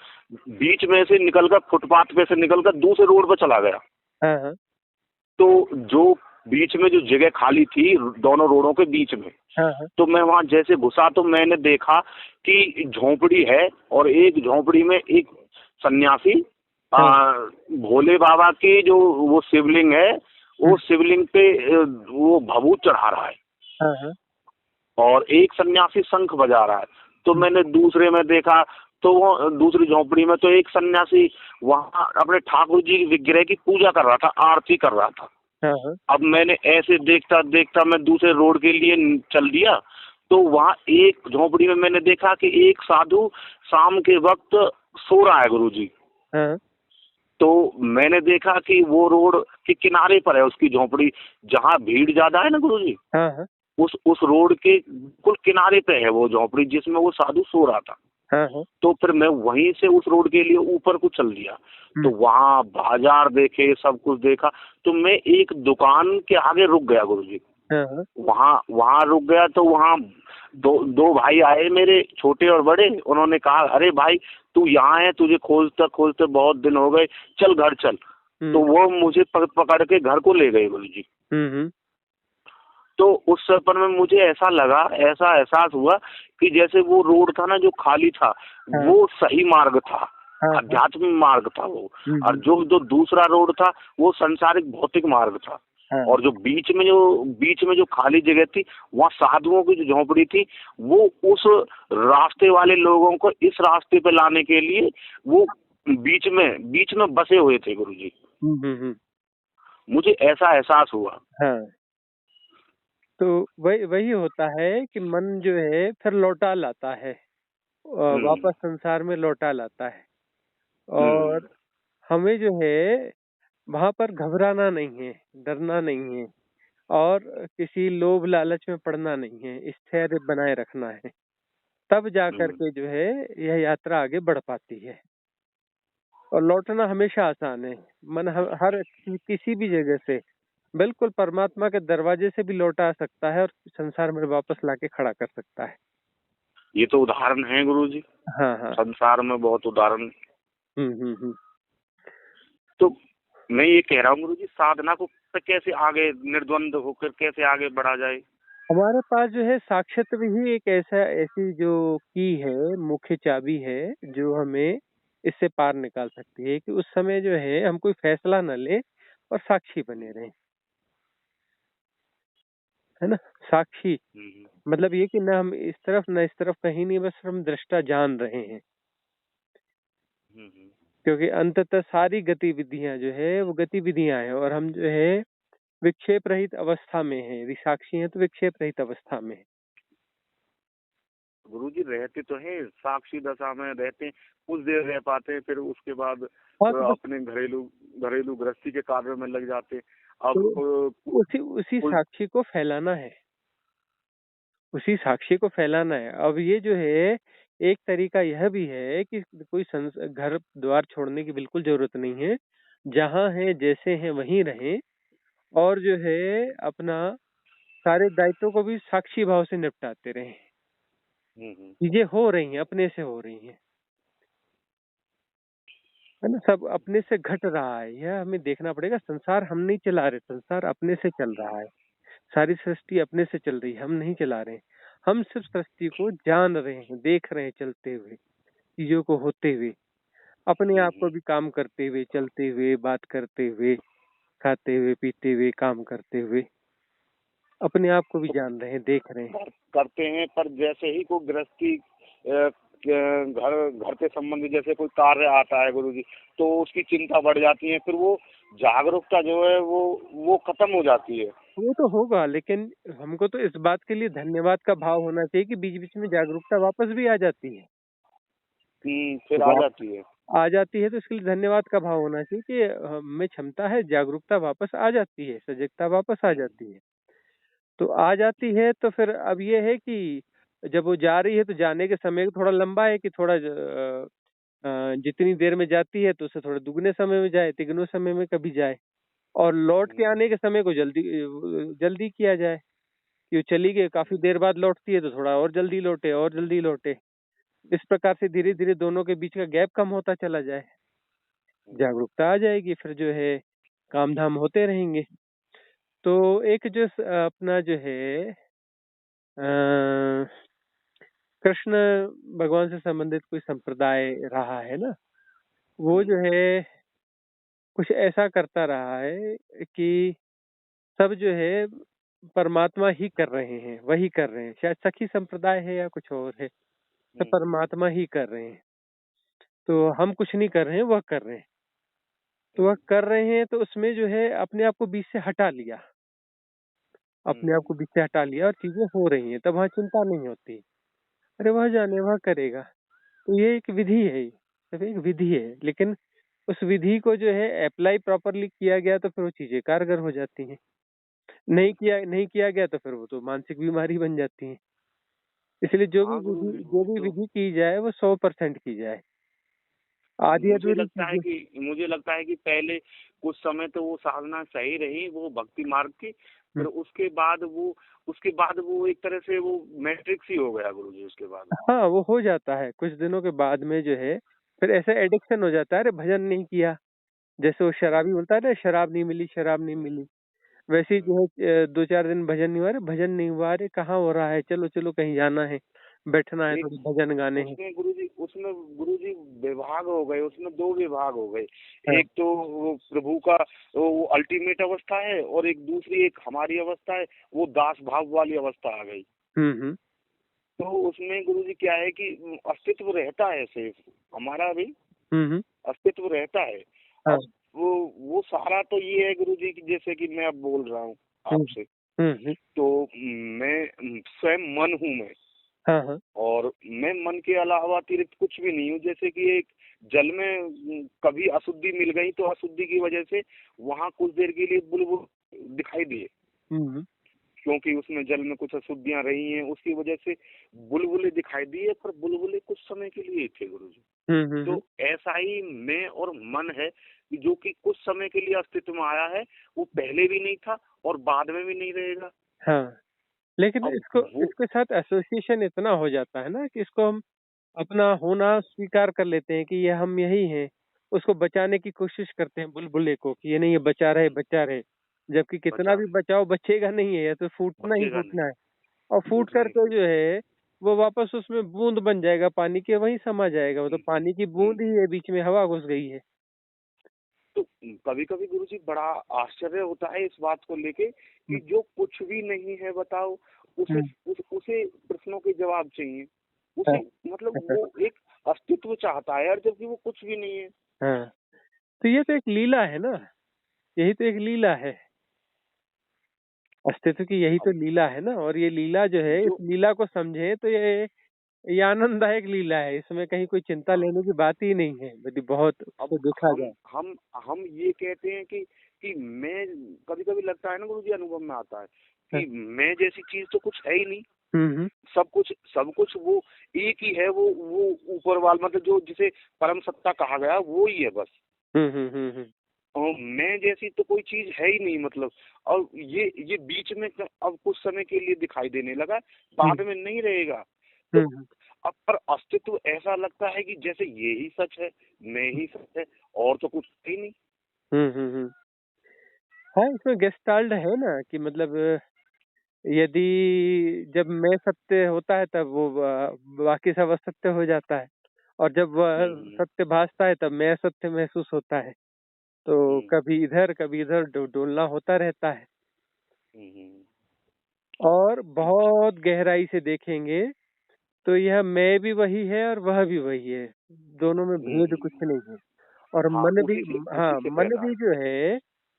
बीच में से निकलकर, फुटपाथ पे से निकलकर दूसरे रोड पर चला गया। हाँ, हाँ, तो जो बीच में जो जगह खाली थी दोनों रोडों के बीच में, हाँ, हाँ, तो मैं वहां जैसे घुसा तो मैंने देखा कि झोंपड़ी है, और एक झोंपड़ी में एक सन्यासी हाँ, भोले बाबा की जो वो शिवलिंग है, वो शिवलिंग पे वो भभूत चढ़ा रहा है, हाँ, हाँ, और एक सन्यासी शंख बजा रहा है। तो मैंने दूसरे में देखा, तो वो दूसरी झोंपड़ी में तो एक सन्यासी वहां अपने ठाकुर जी की विग्रह की पूजा कर रहा था, आरती कर रहा था। हाँ, अब मैंने ऐसे देखता देखता मैं दूसरे रोड के लिए चल दिया। तो वहाँ एक झोंपड़ी में मैंने देखा कि एक साधु शाम के वक्त सो रहा है गुरुजी। हाँ, तो मैंने देखा कि वो रोड के किनारे पर है उसकी झोंपड़ी, जहाँ भीड़ ज्यादा है ना गुरुजी, हाँ, हाँ, उस रोड के बिल्कुल किनारे पे है वो झोंपड़ी जिसमें वो साधु सो रहा था। हाँ, हाँ, तो फिर मैं वहीं से उस रोड के लिए ऊपर को चल दिया। तो वहाँ बाजार देखे, सब कुछ देखा। तो मैं एक दुकान के आगे रुक गया गुरुजी, हाँ, वहाँ वहाँ रुक गया। तो वहाँ दो दो भाई आए मेरे, छोटे और बड़े। उन्होंने कहा अरे भाई तू यहाँ है, तुझे खोजते खोजते बहुत दिन हो गए, चल घर चल। तो वो मुझे पकड़ के घर को ले गए गुरुजी। हम्म, तो उस समय में मुझे ऐसा लगा, ऐसा एहसास हुआ कि जैसे वो रोड था ना जो खाली था, हाँ, वो सही मार्ग था, हाँ, हाँ, आध्यात्मिक मार्ग था वो। और हम्म, जो जो दूसरा रोड था वो संसारिक भौतिक मार्ग था। हाँ, और जो बीच में जो खाली जगह थी, वहाँ साधुओं की जो झोंपड़ी थी, वो उस रास्ते वाले लोगों को इस रास्ते पे लाने के लिए वो बीच में बसे हुए थे गुरुजी। मुझे ऐसा एहसास हुआ। हाँ। तो वही वही होता है कि मन जो है फिर लौटा लाता है, हम्म। वापस संसार में लौटा लाता है। हम्म। और हमें जो है वहां पर घबराना नहीं है, डरना नहीं है, और किसी लोभ लालच में पड़ना नहीं है, स्थैर्य बनाए रखना है। तब जा हम्म। करके जो है यह यात्रा आगे बढ़ पाती है। और लौटना हमेशा आसान है। मन हर किसी भी जगह से बिल्कुल परमात्मा के दरवाजे से भी लौटा सकता है और संसार में वापस लाके खड़ा कर सकता है। ये तो उदाहरण है गुरुजी, हाँ, हाँ। संसार में बहुत उदाहरण। हम्म। तो मैं ये कह रहा हूँ गुरुजी, साधना को कैसे आगे निर्द्वंद होकर कैसे आगे बढ़ा जाए। हमारे पास जो है साक्षात ही एक ऐसी जो की है, मुख्य चाबी है, जो हमें इससे पार निकाल सकती है कि उस समय जो है हम कोई फैसला न ले और साक्षी बने रहें। है ना? साक्षी हम्म। मतलब ये कि ना हम इस तरफ न इस तरफ कहीं नहीं, बस हम दृष्टा जान रहे हैं। हम्म। क्योंकि अंततः सारी गतिविधियां जो है वो गतिविधियां हैं, और हम जो है विक्षेप रहित अवस्था में है। यदि साक्षी है तो विक्षेप रहित अवस्था में है। गुरुजी रहते तो है, साक्षी दशा में रहते हैं, कुछ देर रह पाते हैं, फिर उसके बाद हाँ, तो बस अपने घरेलू घरेलू गृहस्थी के कार्यों में लग जाते हैं। अब तो उसी उसी कुछ। साक्षी को फैलाना है, उसी साक्षी को फैलाना है। अब ये जो है एक तरीका यह भी है कि कोई घर द्वार छोड़ने की बिल्कुल जरूरत नहीं है। जहाँ है जैसे हैं वहीं रहें, और जो है अपना सारे दायित्वों को भी साक्षी भाव से निपटाते रहें। चीजें हो रही हैं, अपने से हो रही हैं, है ना। सब अपने से घट रहा है, यह हमें देखना पड़ेगा। संसार हम नहीं चला रहे, संसार अपने से चल रहा है। सारी सृष्टि अपने से चल रही है, हम नहीं चला रहे हैं। हम सिर्फ सृष्टि को जान रहे हैं, देख रहे हैं चलते हुए, चीजों को होते हुए, अपने आप को भी काम करते हुए, चलते हुए, बात करते हुए, खाते हुए, पीते हुए, काम करते हुए, अपने आप को भी तो जान रहे हैं, देख रहे हैं। करते हैं, पर जैसे ही कोई गृहस्थी घर घर के संबंधी जैसे कोई कार्य आता है गुरुजी, तो उसकी चिंता बढ़ जाती है, फिर वो जागरूकता जो है वो खत्म हो जाती है। वो तो होगा, लेकिन हमको तो इस बात के लिए धन्यवाद का भाव होना चाहिए कि बीच बीच में जागरूकता वापस भी आ जाती है। फिर आ वाप जाती है। आ जाती है तो इसके लिए धन्यवाद का भाव होना चाहिए कि हमें क्षमता है, जागरूकता वापस आ जाती है, सजगता वापस आ जाती है। तो आ जाती है तो फिर अब ये है कि जब वो जा रही है तो जाने के समय थोड़ा लंबा है कि थोड़ा जितनी देर में जाती है तो उससे थोड़ा दुगने समय में जाए, तिगने समय में कभी जाए, और लौट के आने के समय को जल्दी जल्दी किया जाए कि वो चली गई, काफी देर बाद लौटती है तो थोड़ा और जल्दी लौटे, और जल्दी लौटे। इस प्रकार से धीरे धीरे दोनों के बीच का गैप कम होता चला जाए, जागरूकता आ जाएगी, फिर जो है काम धाम होते रहेंगे। तो एक जो अपना जो है कृष्ण भगवान से संबंधित कोई संप्रदाय रहा है ना, वो जो है कुछ ऐसा करता रहा है कि सब जो है परमात्मा ही कर रहे हैं, वही कर रहे हैं। शायद सखी संप्रदाय है या कुछ और है, सब परमात्मा ही कर रहे हैं, तो हम कुछ नहीं कर रहे हैं, वह कर रहे हैं। तो वह कर रहे हैं तो उसमें जो है अपने आप को बीच से हटा लिया, अपने आप को बीच से हटा लिया और चीजें हो रही हैं, तब वहाँ चिंता नहीं होती। अरे वह जाने, वह करेगा। तो ये एक विधि है, सब एक विधि है, लेकिन उस विधि को जो है अप्लाई प्रॉपरली किया गया तो फिर वो चीजें कारगर हो जाती हैं। नहीं किया गया तो फिर वो तो मानसिक बीमारी बन जाती है। इसलिए हाँ गुरु जी, जो वो भी तो विधि की जाए वो 100% की जाए। आधी अधूरी चीजें। मुझे लगता है कि पहले कुछ समय तो वो साधना सही रही, वो भक्ति मार्ग की, फिर हम्म, उसके बाद वो एक तरह से वो मैट्रिक्स ही हो गया गुरु जी उसके बाद। हाँ वो हो जाता है कुछ दिनों के बाद में जो है, फिर ऐसा एडिक्शन हो जाता है। अरे भजन नहीं किया, जैसे वो शराबी बोलता है ना, शराब नहीं मिली, शराब नहीं मिली। वैसे ही जो है 2-4 दिन भजन नहीं हुआ, अरे भजन नहीं हुआ, अरे कहाँ हो रहा है, चलो चलो कहीं जाना है, बैठना है, एक थोड़ी भजन गाने हैं। उसमें गुरुजी विभाग हो गए, उसमें दो विभाग हो गए। हाँ। एक तो वो प्रभु का वो अल्टीमेट अवस्था है, और एक दूसरी एक हमारी अवस्था है, वो दास भाव वाली अवस्था आ गई। हम्म। तो उसमें गुरुजी क्या है कि अस्तित्व रहता है, सिर्फ हमारा भी हम्म। अस्तित्व रहता है। हाँ। अब वो सारा तो ये है गुरुजी कि जैसे कि मैं अब बोल रहा हूँ हम्म। आपसे, हम्म। तो मैं स्वयं मन हूँ मैं, हाँ हाँ। और मैं मन के अलावा अतिरिक्त कुछ भी नहीं हूँ। जैसे कि एक जल में कभी अशुद्धि मिल गई, तो अशुद्धि की वजह से वहां कुछ देर के लिए बुलबुल दिखाई दिए, हम्म। क्योंकि उसमें जल में कुछ अशुद्धियां रही हैं, उसकी वजह से बुलबुले दिखाई दिए, पर बुलबुले कुछ समय के लिए थे गुरुजी। हम्म। तो ऐसा ही मैं और मन है कि जो कि कुछ समय के लिए अस्तित्व में आया है, वो पहले भी नहीं था और बाद में भी नहीं रहेगा। हाँ, लेकिन अब इसको वो इसके साथ एसोसिएशन इतना हो जाता है ना कि इसको हम अपना होना स्वीकार कर लेते हैं कि ये हम यही हैं। उसको बचाने की कोशिश करते हैं बुलबुले को कि ये नहीं, ये बचा रहे, जबकि कितना बचा भी बचाओ बचेगा नहीं है, ये तो फूटना ही बचेगा नहीं, फूटना है। और फूट फूटना ही करके जो फूटना। है वो वापस उसमें बूंद बन जाएगा पानी के, वहीं समा जाएगा। वो तो पानी की बूंद ही है, बीच में हवा घुस गई है। तो कभी कभी गुरुजी बड़ा आश्चर्य होता है इस बात को लेके कि हम्म। जो कुछ भी नहीं है, बताओ, उसे हम्म। उसे प्रश्नों के जवाब चाहिए, हाँ। उसे मतलब वो एक अस्तित्व चाहता है यार, जबकि वो कुछ भी नहीं है। हाँ, तो ये तो एक लीला है ना, यही तो एक लीला है। अस्तित्व की यही तो अब लीला है ना, और ये लीला जो है, इस जो लीला को समझे तो ये आनंददायक लीला है, इसमें कहीं कोई चिंता लेने की बात ही नहीं है यदि बहुत अब उसको देखा हम जाए। हम हम ये कहते हैं कि मैं, कभी कभी लगता है ना गुरुजी, अनुभव में आता है हाँ। कि मैं जैसी चीज तो कुछ है ही नहीं। हम्म। सब कुछ वो एक ही है, वो ऊपर वाल, मतलब जो जिसे परम सत्ता कहा गया वो ही है बस। हम्म। हम्म। और मैं जैसी तो कोई चीज है ही नहीं, मतलब। और ये बीच में अब कुछ समय के लिए दिखाई देने लगा, बाद हम्म। में नहीं रहेगा। तो हम्म अब पर अस्तित्व ऐसा लगता है कि जैसे ये ही सच है, मैं ही सच है, और तो कुछ है ही नहीं। हम्म। हाँ, इसमें गेस्टाल्ट है ना कि मतलब यदि जब मैं सत्य होता है तब वो बाकी सब असत्य हो जाता है, और जब वह हम्म सत्य भासता है तब मैं असत्य महसूस होता है। तो हम्म कभी इधर डोलना होता रहता है। हम्म और बहुत गहराई से देखेंगे तो यह मैं भी वही है और वह भी वही है, दोनों में भेद कुछ हम्म। नहीं है। और हाँ, मन भी, उसी हाँ, से पैदा है,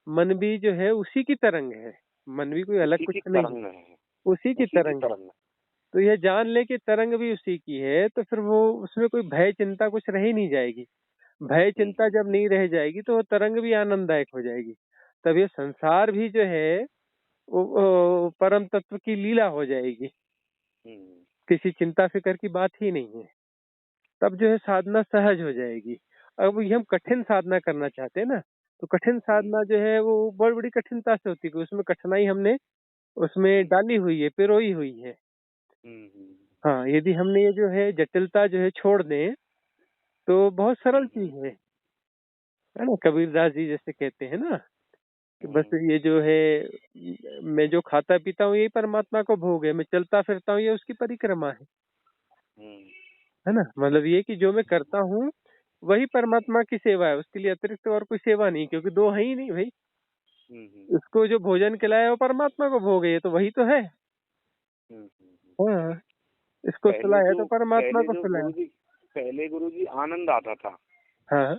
मन भी जो है उसी की तरंग है। मन भी कोई अलग उसी कुछ की नहीं है, तरंग है, उसी की उसी की तरंग है। तरंग है। तो यह जान ले कि तरंग भी उसी की है, तो फिर वो उसमें कोई भय चिंता कुछ रह ही नहीं जाएगी। भय चिंता हम्म जब नहीं रह जाएगी तो वो तरंग भी आनंददायक हो जाएगी। तब ये संसार भी जो है वो परम तत्व की लीला हो जाएगी। हम्म किसी चिंता फिक्र की बात ही नहीं है। तब जो है साधना सहज हो जाएगी। अब ये हम कठिन साधना करना चाहते हैं ना, तो कठिन साधना हम्म जो है वो बड़ी बड़ी कठिनता से होती है, उसमें कठिनाई हमने उसमें हम्म डाली हुई है, पिरोई हुई है। हम्म हाँ, यदि हमने ये जो है जटिलता जो है छोड़ दें तो बहुत सरल हम्म चीज है ना। कबीरदास जी जैसे कहते हैं ना कि बस हम्म ये जो है मैं जो खाता पीता हूँ यही परमात्मा को भोग है, मैं चलता फिरता हूँ ये उसकी परिक्रमा हम्म है ना। मतलब ये कि जो मैं करता हूँ वही परमात्मा की सेवा है, उसके लिए अतिरिक्त और कोई सेवा नहीं, क्योंकि दो है ही नहीं भाई। हम्म इसको जो भोजन खिलाया वो परमात्मा को भोग है, ये तो वही तो है। हम्म। हाँ, इसको सुलाया तो परमात्मा पहले को जो सुलाया। गुरुजी, पहले गुरुजी आनंद आता था, हाँ,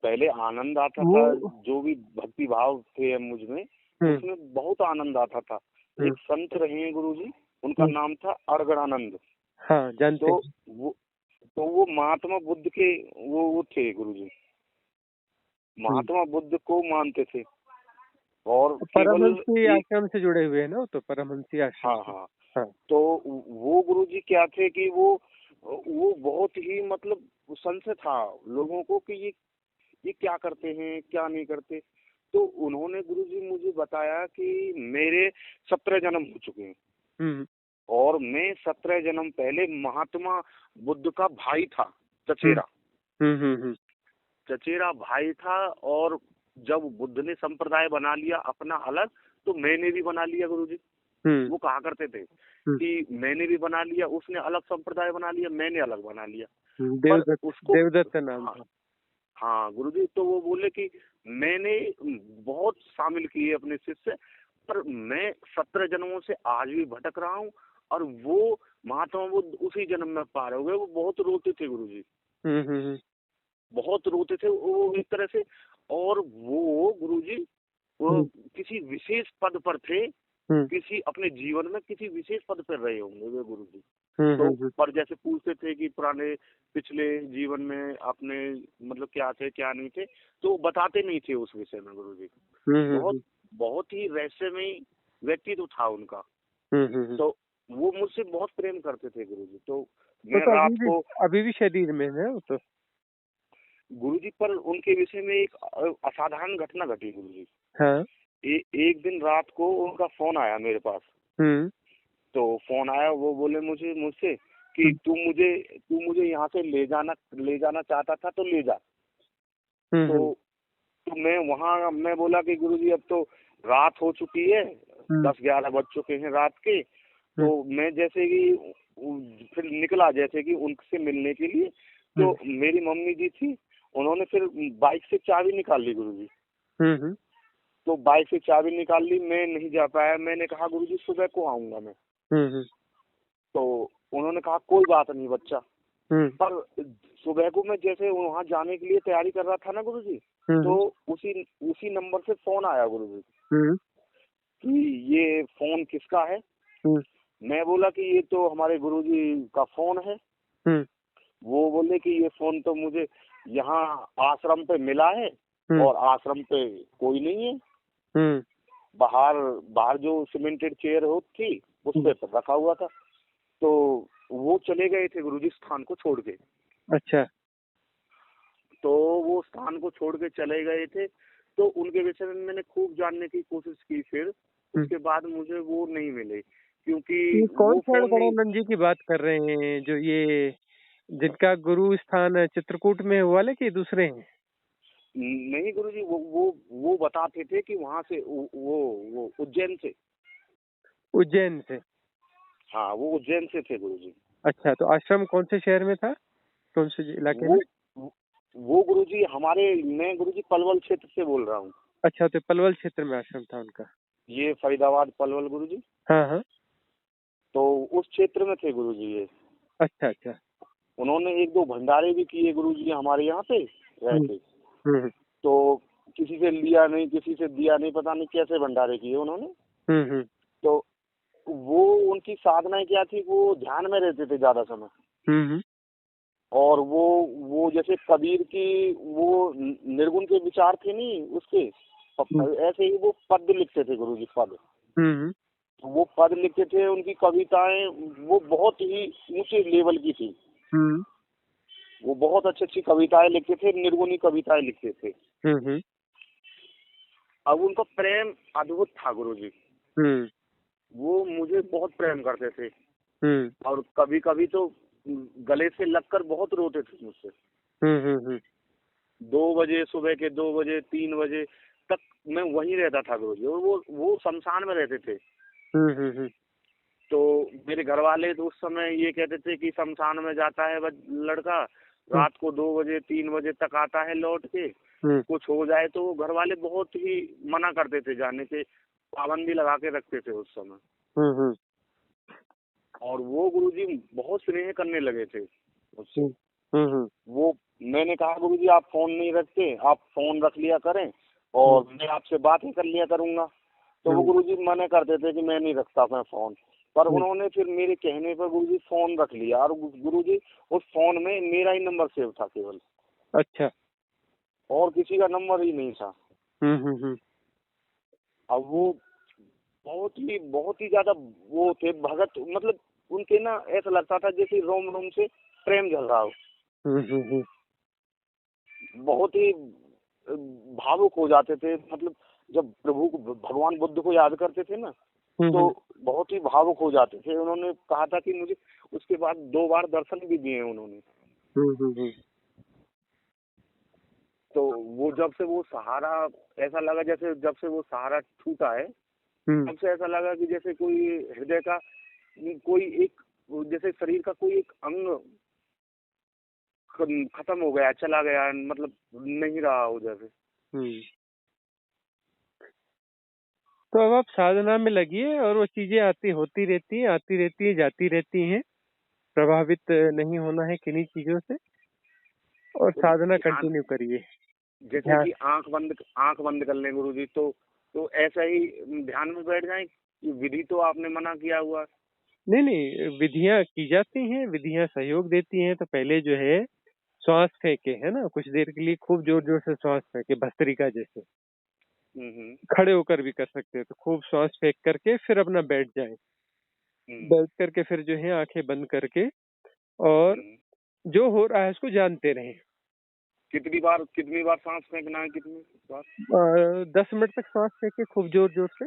पहले आनंद आता था, वो जो भी भक्ति भाव थे मुझ में, हम्म उसमें बहुत आनंद आता था। हम्म एक संत रहे हैं गुरुजी, उनका हम्म, नाम था अड़गड़ानंद। हाँ जानते तो हैं। वो तो वो महात्मा बुद्ध के वो थे गुरुजी, हम्म, महात्मा बुद्ध को मानते थे, और केवल परमहंसी एक, आश्रम से जुड़े हुए हैं ना, वो तो परमहंसी आश्रम हाँ से। हाँ, हाँ। तो वो गुरुजी क्या थे कि वो बहुत ही मतलब संशय था लोगों को कि ये क्या करते हैं क्या नहीं करते। तो उन्होंने गुरुजी मुझे बताया कि मेरे 17 जन्म हो चुके हैं, हम्म और मैं 17 जन्म पहले महात्मा बुद्ध का भाई था, हम्म चचेरा, हम्म। चचेरा भाई था। और जब बुद्ध ने संप्रदाय बना लिया अपना अलग, तो मैंने भी बना लिया गुरुजी। हम्म वो कहा करते थे हम्म कि मैंने भी बना लिया, उसने अलग संप्रदाय बना लिया, मैंने अलग बना लिया। पर देवदत्त, उसको, देवदत्त नाम हाँ था। हाँ गुरुजी, तो वो बोले कि मैंने बहुत शामिल किए अपने शिष्य, पर मैं 17 जन्मों से आज भी भटक रहा हूँ, और वो महात्मा बुद्ध उसी जन्म में पार हो गए। वो बहुत रोते थे गुरुजी, हम्म। बहुत रोते थे वो एक तरह से। और वो गुरुजी, वो हम्म किसी विशेष पद पर थे, हम्म किसी अपने जीवन में किसी विशेष पद पर रहे होंगे वे गुरुजी। तो हम्म पर जैसे पूछते थे कि पुराने पिछले जीवन में आपने मतलब क्या थे क्या नहीं थे, तो बताते नहीं थे उस विषय में गुरुजी। बहुत हम्म बहुत ही रहस्यमय व्यक्तित्व था उनका। हम्म। तो वो मुझसे बहुत प्रेम करते थे गुरुजी। तो वो मैं तो रात को अभी भी शरीर में है वो तो। गुरुजी, पर उनके विषय में एक असाधारण घटना घटी गुरुजी। हाँ। एक दिन रात को उनका फोन आया मेरे पास। हम्म तो फोन आया, वो बोले मुझसे कि हम्म तू मुझे यहाँ से ले जाना चाहता था, तो ले जा। तो हम्म मैं बोला कि गुरुजी अब तो रात हो चुकी है, हम्म 10-11 बज चुके हैं रात के। हम्म तो मैं जैसे कि फिर निकला जैसे कि उनसे मिलने के लिए, तो हम्म मेरी मम्मी जी थी, उन्होंने फिर बाइक से चाबी निकाल ली गुरुजी। हम्म तो बाइक से चाबी निकाल ली, मैं नहीं जा पाया। मैंने कहा गुरुजी सुबह को आऊंगा मैं। हम्म तो उन्होंने कहा कोई बात नहीं बच्चा। हम्म पर सुबह को मैं जैसे वहां जाने के लिए तैयारी कर रहा था ना गुरुजी, तो हम्म उसी उसी नंबर से फोन आया गुरुजी हम्म कि ये फोन किसका है। हम्म मैं बोला कि ये तो हमारे गुरुजी का फोन है। हम्म वो बोले कि ये फोन तो मुझे यहाँ आश्रम पे मिला है, हम्म और आश्रम पे कोई नहीं है। हम्म बाहर बाहर जो सीमेंटेड चेयर हो थी उस पे रखा हुआ था। तो वो चले गए थे गुरुजी स्थान को छोड़ के। अच्छा। तो वो स्थान को छोड़ के चले गए थे। तो उनके विषय में मैंने खूब जानने की कोशिश की। फिर हम्म उसके बाद मुझे वो नहीं मिले। क्योंकि ये कौन वो से फोन नहीं। गणानंद जी की बात कर रहे हैं, जो ये जिनका गुरु स्थान चित्रकूट में है, वो वाले कि दूसरे हैं? नहीं गुरुजी, वो बताते थे कि वहां से वो उज्जैन से। उज्जैन से? हाँ, वो उज्जैन से थे गुरुजी। अच्छा, तो आश्रम कौन से शहर में था, कौन से इलाके वो में? वो गुरुजी हमारे, मैं गुरुजी पलवल क्षेत्र से बोल रहा हूँ। अच्छा, तो पलवल क्षेत्र में आश्रम था उनका? ये फरीदाबाद पलवल गुरुजी। हाँ हाँ। तो उस क्षेत्र में थे गुरुजी ये। अच्छा अच्छा। उन्होंने एक दो भंडारे भी किए गुरुजी हमारे यहाँ पे रह हम्म के। हम्म तो किसी से लिया नहीं, किसी से दिया नहीं, पता नहीं कैसे भंडारे किए उन्होंने। हम्म। तो वो उनकी साधनाएं क्या थी, वो ध्यान में रहते थे ज्यादा समय। हम्म। और वो जैसे कबीर की वो निर्गुण के विचार थे नहीं उसके, हम्म ऐसे ही वो पद लिखते थे गुरुजी, पद। हम्म तो वो पद लिखते थे, उनकी कविताएं वो बहुत ही ऊंचे लेवल की थी। हम्म वो बहुत अच्छी अच्छी कविताएं लिखते थे, निर्गुणी कविताएं लिखते थे। हम्म अब उनका प्रेम अद्भुत था गुरुजी। हम्म वो मुझे बहुत प्रेम करते थे। हम्म और कभी कभी तो गले से लगकर बहुत रोते थे मुझसे। हम्म। 2 बजे, सुबह के 2 बजे, 3 बजे तक मैं वहीं रहता था गुरुजी। और वो शमशान में रहते थे। हम्म। तो मेरे घर वाले तो उस समय ये कहते थे कि शमशान में जाता है लड़का, रात को 2 बजे 3 बजे तक आता है लौट के, हम्म कुछ हो जाए तो घर वाले बहुत ही मना करते थे जाने से, पाबंदी लगा के रखते थे उस समय। हम्म और वो गुरुजी बहुत स्नेह करने लगे थे मुझसे। हम्म वो, मैंने कहा गुरुजी आप फोन नहीं रखते, आप फोन रख लिया करें और मैं आपसे बातें कर लिया करूंगा। तो वो गुरुजी मना करते थे कि मैं नहीं रखता मैं फोन। पर उन्होंने फिर मेरे कहने पर गुरुजी फोन रख लिया। और गुरुजी उस फोन में मेरा ही नंबर सेव था केवल, अच्छा। और किसी का नंबर ही नहीं था। हम्म। अब वो बहुत ही ज्यादा वो थे भगत, मतलब उनके ना ऐसा लगता था जैसे रोम रोम से प्रेम झल रहा हो। हम्म बहुत ही भावुक हो जाते थे। मतलब जब प्रभु को, भगवान बुद्ध को याद करते थे ना, तो बहुत ही भावुक हो जाते थे। उन्होंने कहा था कि मुझे उसके बाद 2 बार दर्शन भी दिए उन्होंने। हम्म तो वो जब से वो सहारा, ऐसा लगा जैसे जब से वो सहारा छूटा है, तब से ऐसा लगा कि जैसे कोई हृदय का कोई एक, जैसे शरीर का कोई एक अंग खत्म हो गया, चला गया, मतलब नहीं रहा हो जैसे। हम्म। तो अब आप साधना में लगिए और वो चीजें आती होती रहती हैं, आती रहती है, जाती रहती हैं। प्रभावित नहीं होना है किन्हीं चीजों से, और तो साधना ध्यान, कंटिन्यू करिए। जैसे ध्यान। कि आंख बंद कर लें गुरुजी, तो ऐसा ही ध्यान में बैठ जाएं कि विधि तो आपने मना किया हुआ। नहीं नहीं, विधियां की जाती हैं, विधियां सहयोग देती हैं। तो पहले जो है श्वास फेंके, है ना, कुछ देर के लिए खूब जोर जोर से श्वास फेंके, भस्त्रिका जैसे। हम्म खड़े होकर भी कर सकते हैं, तो खूब श्वास फेंक करके फिर अपना बैठ जाए। हम्म बैठ करके फिर जो है आंखें बंद करके, और हम्म। जो हो रहा है उसको जानते रहें। कितनी बार सांस फेंकना है, कितनी बार? 10 मिनट तक सांस फेंके खूब जोर जोर से।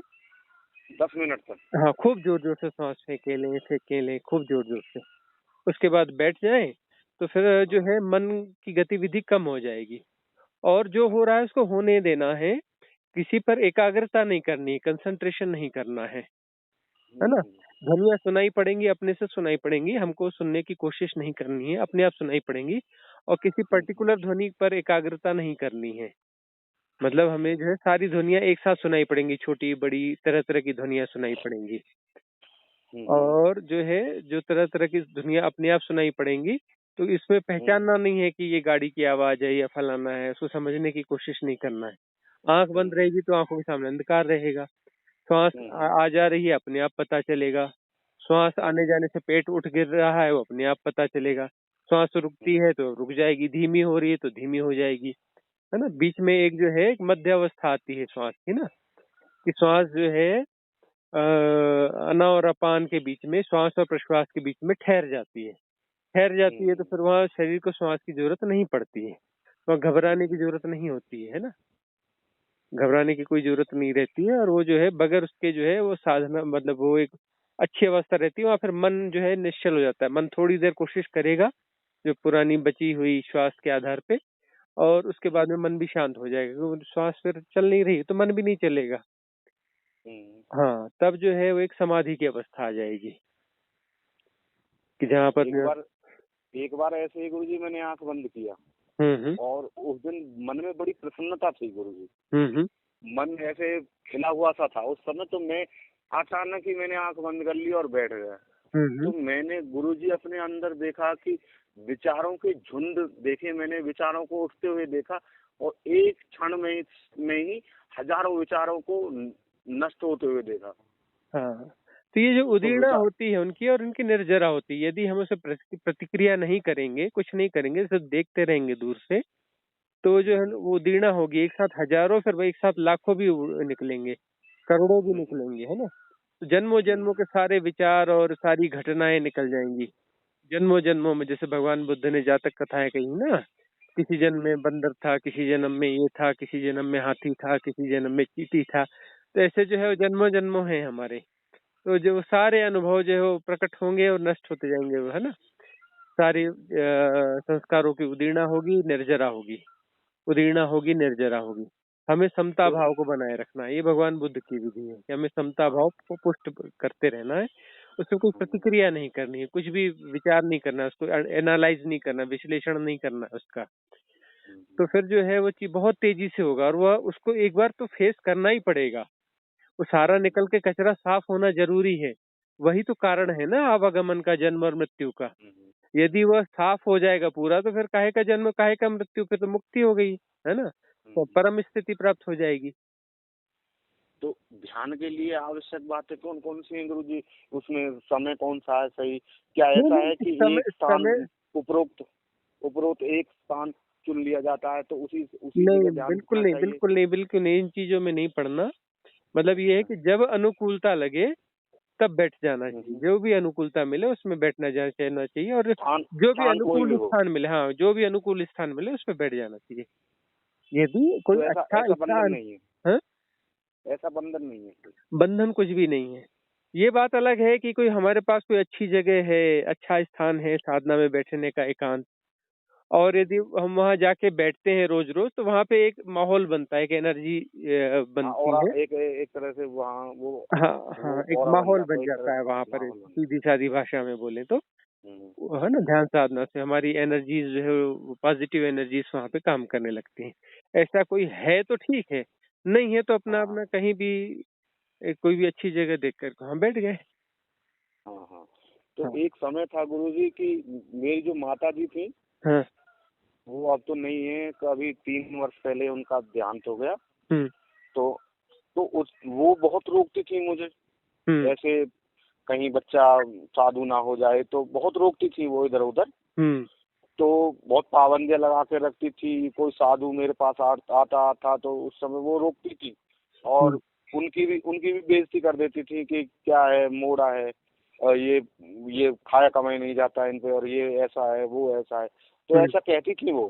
10 मिनट तक? हाँ, खूब जोर जोर से सांस फेंके लें खूब जोर जोर से। उसके बाद बैठ जाएं, तो फिर जो हाँ है मन की गतिविधि कम हो जाएगी। और जो हाँ। हो रहा है उसको होने देना है। किसी पर एकाग्रता नहीं करनी, कंसंट्रेशन नहीं करना है ना। हम्म ध्वनियाँ सुनाई पड़ेंगी, अपने से सुनाई पड़ेंगी, हमको सुनने की कोशिश नहीं करनी है, अपने आप सुनाई पड़ेंगी। और किसी हम्म पर्टिकुलर ध्वनि पर एकाग्रता नहीं करनी है। मतलब हमें जो है सारी ध्वनियाँ एक साथ सुनाई पड़ेंगी, छोटी बड़ी तरह तरह की ध्वनियाँ सुनाई पड़ेंगी। हम्म और जो है जो तरह तरह की ध्वनियाँ अपने आप सुनाई पड़ेंगी, तो इसमें हम्म पहचानना नहीं है कि ये गाड़ी की आवाज है या फलाना है, उसको समझने की कोशिश नहीं करना है। आंख बंद हम्म रहेगी तो आंखों के सामने अंधकार रहेगा। श्वास आ जा रही है, अपने आप पता चलेगा। श्वास आने जाने से पेट उठ गिर रहा है, वो अपने आप पता चलेगा। श्वास रुकती है तो रुक जाएगी, धीमी हो रही है तो धीमी हो जाएगी, है ना। बीच में एक जो है एक मध्य अवस्था आती है श्वास की ना, कि श्वास जो है अना और अपान के बीच में, श्वास और प्रश्वास के बीच में ठहर जाती है। ठहर जाती है तो फिर वहाँ शरीर को श्वास की जरूरत नहीं पड़ती है, वहाँ घबराने की जरूरत नहीं होती है ना। घबराने की कोई जरूरत नहीं रहती है। और वो जो है बगैर उसके जो है वो साधना, मतलब वो एक अच्छी अवस्था रहती है, वहाँ फिर मन जो है निश्चल हो जाता है। मन थोड़ी देर कोशिश करेगा, जो पुरानी बची हुई श्वास के आधार पे, और उसके बाद में मन भी शांत हो जाएगा, क्योंकि श्वास फिर चल नहीं रही तो मन भी नहीं चलेगा। हाँ, तब जो है वो एक समाधि की अवस्था आ जाएगी, कि जहाँ पर एक बार ऐसे ही गुरुजी मैंने आंख बंद किया, और उस दिन मन में बड़ी प्रसन्नता थी गुरुजी। मन ऐसे खिला हुआ सा था उस समय। तो मैं अचानक ही मैंने आंख बंद कर ली और बैठ गया। तो मैंने गुरुजी अपने अंदर देखा कि विचारों के झुंड देखे, मैंने विचारों को उठते हुए देखा, और एक क्षण में ही हजारों विचारों को नष्ट होते हुए देखा। हाँ, तो ये जो उदीर्णा होती है उनकी और उनकी निर्जरा होती है, यदि हम उसे प्रतिक्रिया नहीं करेंगे, कुछ नहीं करेंगे, सिर्फ देखते रहेंगे दूर से, तो जो है वो उदीर्णा होगी। एक साथ हजारों, फिर एक साथ लाखों भी निकलेंगे, करोड़ों भी निकलेंगे, है ना। तो जन्मों जन्मों के सारे विचार और सारी घटनाएं निकल जाएंगी जन्मों जन्मों में। जैसे भगवान बुद्ध ने जातक कथाएं कही ना, किसी जन्म में बंदर था, किसी जन्म में ये था, किसी जन्म में हाथी था, किसी जन्म में चींटी था। तो ऐसे जो है वो जन्मों जन्मों है हमारे। तो जो सारे अनुभव जो है वो प्रकट होंगे और नष्ट होते जाएंगे, वो है ना। सारी संस्कारों की उदीर्णा होगी, निर्जरा होगी, उदीर्णा होगी, निर्जरा होगी। हमें समता भाव को बनाए रखना है, ये भगवान बुद्ध की विधि है कि हमें समता भाव को पुष्ट करते रहना है। उसमें कोई प्रतिक्रिया नहीं करनी है, कुछ भी विचार नहीं करना, उसको एनालाइज नहीं करना, विश्लेषण नहीं करना उसका। तो फिर जो है वो चीज बहुत तेजी से होगा, और वह उसको एक बार तो फेस करना ही पड़ेगा। वो सारा निकल के कचरा साफ होना जरूरी है। वही तो कारण है ना आवागमन का, जन्म और मृत्यु का। यदि वह साफ हो जाएगा पूरा, तो फिर काहे का जन्म, काहे का मृत्यु, फिर तो मुक्ति हो गई, है ना। तो परम स्थिति प्राप्त हो जाएगी। तो ध्यान के लिए आवश्यक बातें कौन कौन सी हैं गुरुजी? उसमें समय कौन सा है सही? क्या ऐसा है कि एक स्थान उपरोक्त एक स्थान चुन लिया जाता है तो उसी नहीं, बिल्कुल नहीं, बिल्कुल नहीं, बिल्कुल नहीं, इन चीजों में नहीं पढ़ना। मतलब ये है कि जब अनुकूलता लगे तब बैठ जाना चाहिए, जो भी अनुकूलता मिले उसमें बैठना जाना चाहिए, और जो भी अनुकूल स्थान मिले, हाँ, जो भी अनुकूल स्थान मिले उस पर बैठ जाना चाहिए। यदि कोई अच्छा स्थान नहीं है, ऐसा बंधन नहीं है, बंधन कुछ भी नहीं है। ये बात अलग है कि कोई हमारे पास कोई अच्छी जगह है, अच्छा स्थान है साधना में बैठने का, एकांत, और यदि हम वहाँ जाके बैठते हैं रोज रोज, तो वहाँ पे एक माहौल बनता है, एक एनर्जी बनती है, एक तरह से वहाँ वो, हाँ, एक माहौल बन जाता है वहाँ पर, सीधी सादी भाषा में बोले तो, है ना। ध्यान साधना से हमारी एनर्जीज जो है, पॉजिटिव एनर्जीज वहाँ पे काम करने लगती हैं। ऐसा कोई है तो ठीक है, नहीं है तो अपना अपना कहीं भी कोई भी अच्छी जगह देख कर वहाँ बैठ गए। तो एक समय था गुरुजी कि मेरी जो माता जी थी, वो अब तो नहीं है, कभी 3 वर्ष पहले उनका देहांत हो गया। तो वो बहुत रोकती थी मुझे, ऐसे कहीं बच्चा साधु ना हो जाए तो बहुत रोकती थी वो इधर उधर। तो बहुत पाबंदियां लगा के रखती थी। कोई साधु मेरे पास आता था तो उस समय वो रोकती थी, और उनकी भी बेइज्जती कर देती थी कि क्या है, मोड़ा है, और ये खाया कमाई नहीं जाता इन पे, और ये ऐसा है, वो ऐसा है, तो ऐसा कहती थी वो।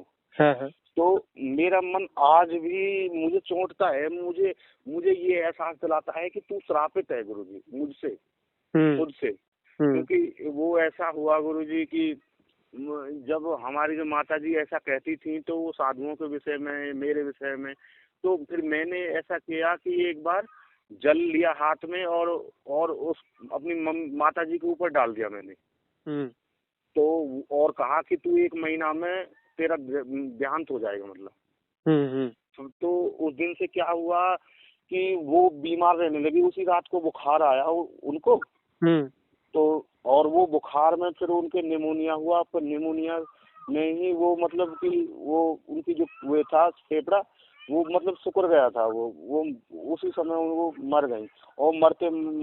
तो मेरा मन आज भी मुझे चोटता है, मुझे ये एहसास दिलाता है कि तू श्रापित है गुरुजी, मुझसे, खुद से। क्योंकि वो ऐसा हुआ गुरुजी कि जब हमारी जो माता जी ऐसा कहती थी, तो वो साधुओं के विषय में, मेरे विषय में, तो फिर मैंने ऐसा किया कि एक बार जल लिया हाथ में, और उस अपनी माता जी के ऊपर डाल दिया मैंने। तो और कहा कि तू 1 महीना में तेरा देहांत हो जाएगा, मतलब। तो उस दिन से क्या हुआ कि वो बीमार रहने लगी। उसी रात को बुखार आया उनको। तो और वो बुखार में फिर उनके निमोनिया हुआ। पर निमोनिया में ही वो, मतलब कि वो उनकी जो वे था फेफड़ा, वो मतलब सिकुड़ गया था। वो उसी समय वो मर गई। और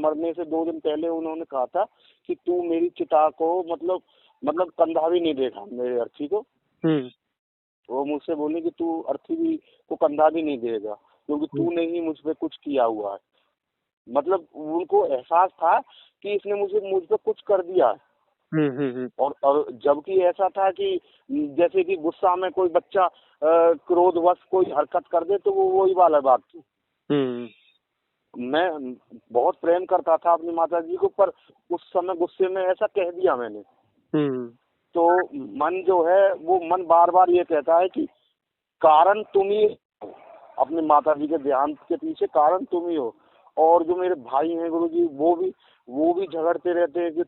मरने से 2 दिन पहले उन्होंने कहा था कि तू मेरी चिता को मतलब कंधा भी नहीं देखा मेरे अर्थी को। वो मुझसे बोली कि तू अर्थी भी को कंधा भी नहीं देगा, क्योंकि तूने ही मुझ पे कुछ किया हुआ है। मतलब उनको एहसास था कि इसने मुझ पे कुछ कर दिया है। और जबकि ऐसा था कि जैसे कि गुस्सा में कोई बच्चा क्रोधवश कोई हरकत कर दे, तो वो वही वाला बात थी। मैं बहुत प्रेम करता था अपनी माता जी को, पर उस समय गुस्से में ऐसा कह दिया मैंने। हम्म। तो मन जो है वो मन बार बार ये कहता है कि कारण तुम ही हो, अपनी माता जी के देहांत के पीछे कारण तुम ही हो। और जो मेरे भाई हैं गुरुजी, वो भी झगड़ते रहते हैं कि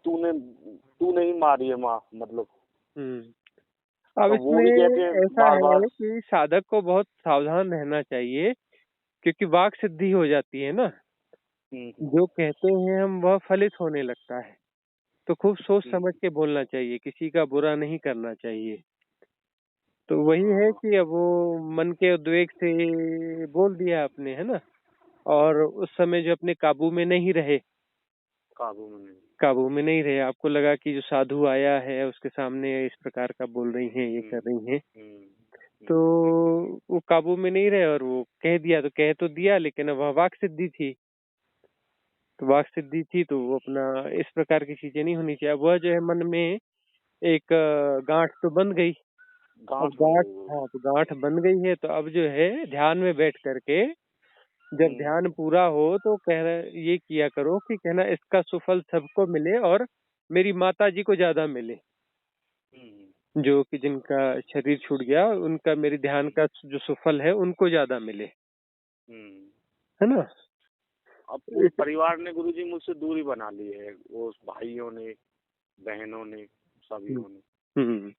तूने ही मारी है माँ, मतलब। अब तो वो भी कहते इसमें हैं ऐसा बार है बार। कि साधक को बहुत सावधान रहना चाहिए, क्योंकि वाक सिद्धि हो जाती है ना। जो कहते हैं हम वह फलित होने लगता है। तो खूब सोच हम्म, समझ के बोलना चाहिए, किसी का बुरा नहीं करना चाहिए। तो वही है हाँ, कि अब वो मन के उद्वेग से बोल दिया आपने, है ना। और उस समय जो अपने काबू में नहीं। काबू में नहीं रहे, आपको लगा कि जो साधु आया है उसके सामने इस प्रकार का बोल रही हैं, ये कर हम्म, रही हैं। हम्म, तो हम्म, वो काबू में नहीं रहे और वो कह दिया, तो कह तो दिया, लेकिन अब वह वाक सिद्धि थी। तो वाक सिद्धि थी तो वो अपना इस प्रकार की चीजें नहीं होनी चाहिए। अब वह जो है मन में एक गांठ तो बन गई। अब गांठ बन गांठ, गई वो। हाँ, तो गांठ बन गई है, तो अब जो है ध्यान में बैठ करके जब हम्म, ध्यान पूरा हो तो कह रहे ये किया करो कि कहना इसका सुफल सबको मिले और मेरी माता जी को ज्यादा मिले, हम्म, जो कि जिनका शरीर छूट गया उनका मेरे ध्यान हम्म, का जो सुफल है उनको ज्यादा मिले, हम्म। है ना। अब पूरे इस- परिवार ने गुरुजी मुझसे दूरी बना ली है, वो भाइयों ने, बहनों ने, हम्म। सभी ने। हम्म।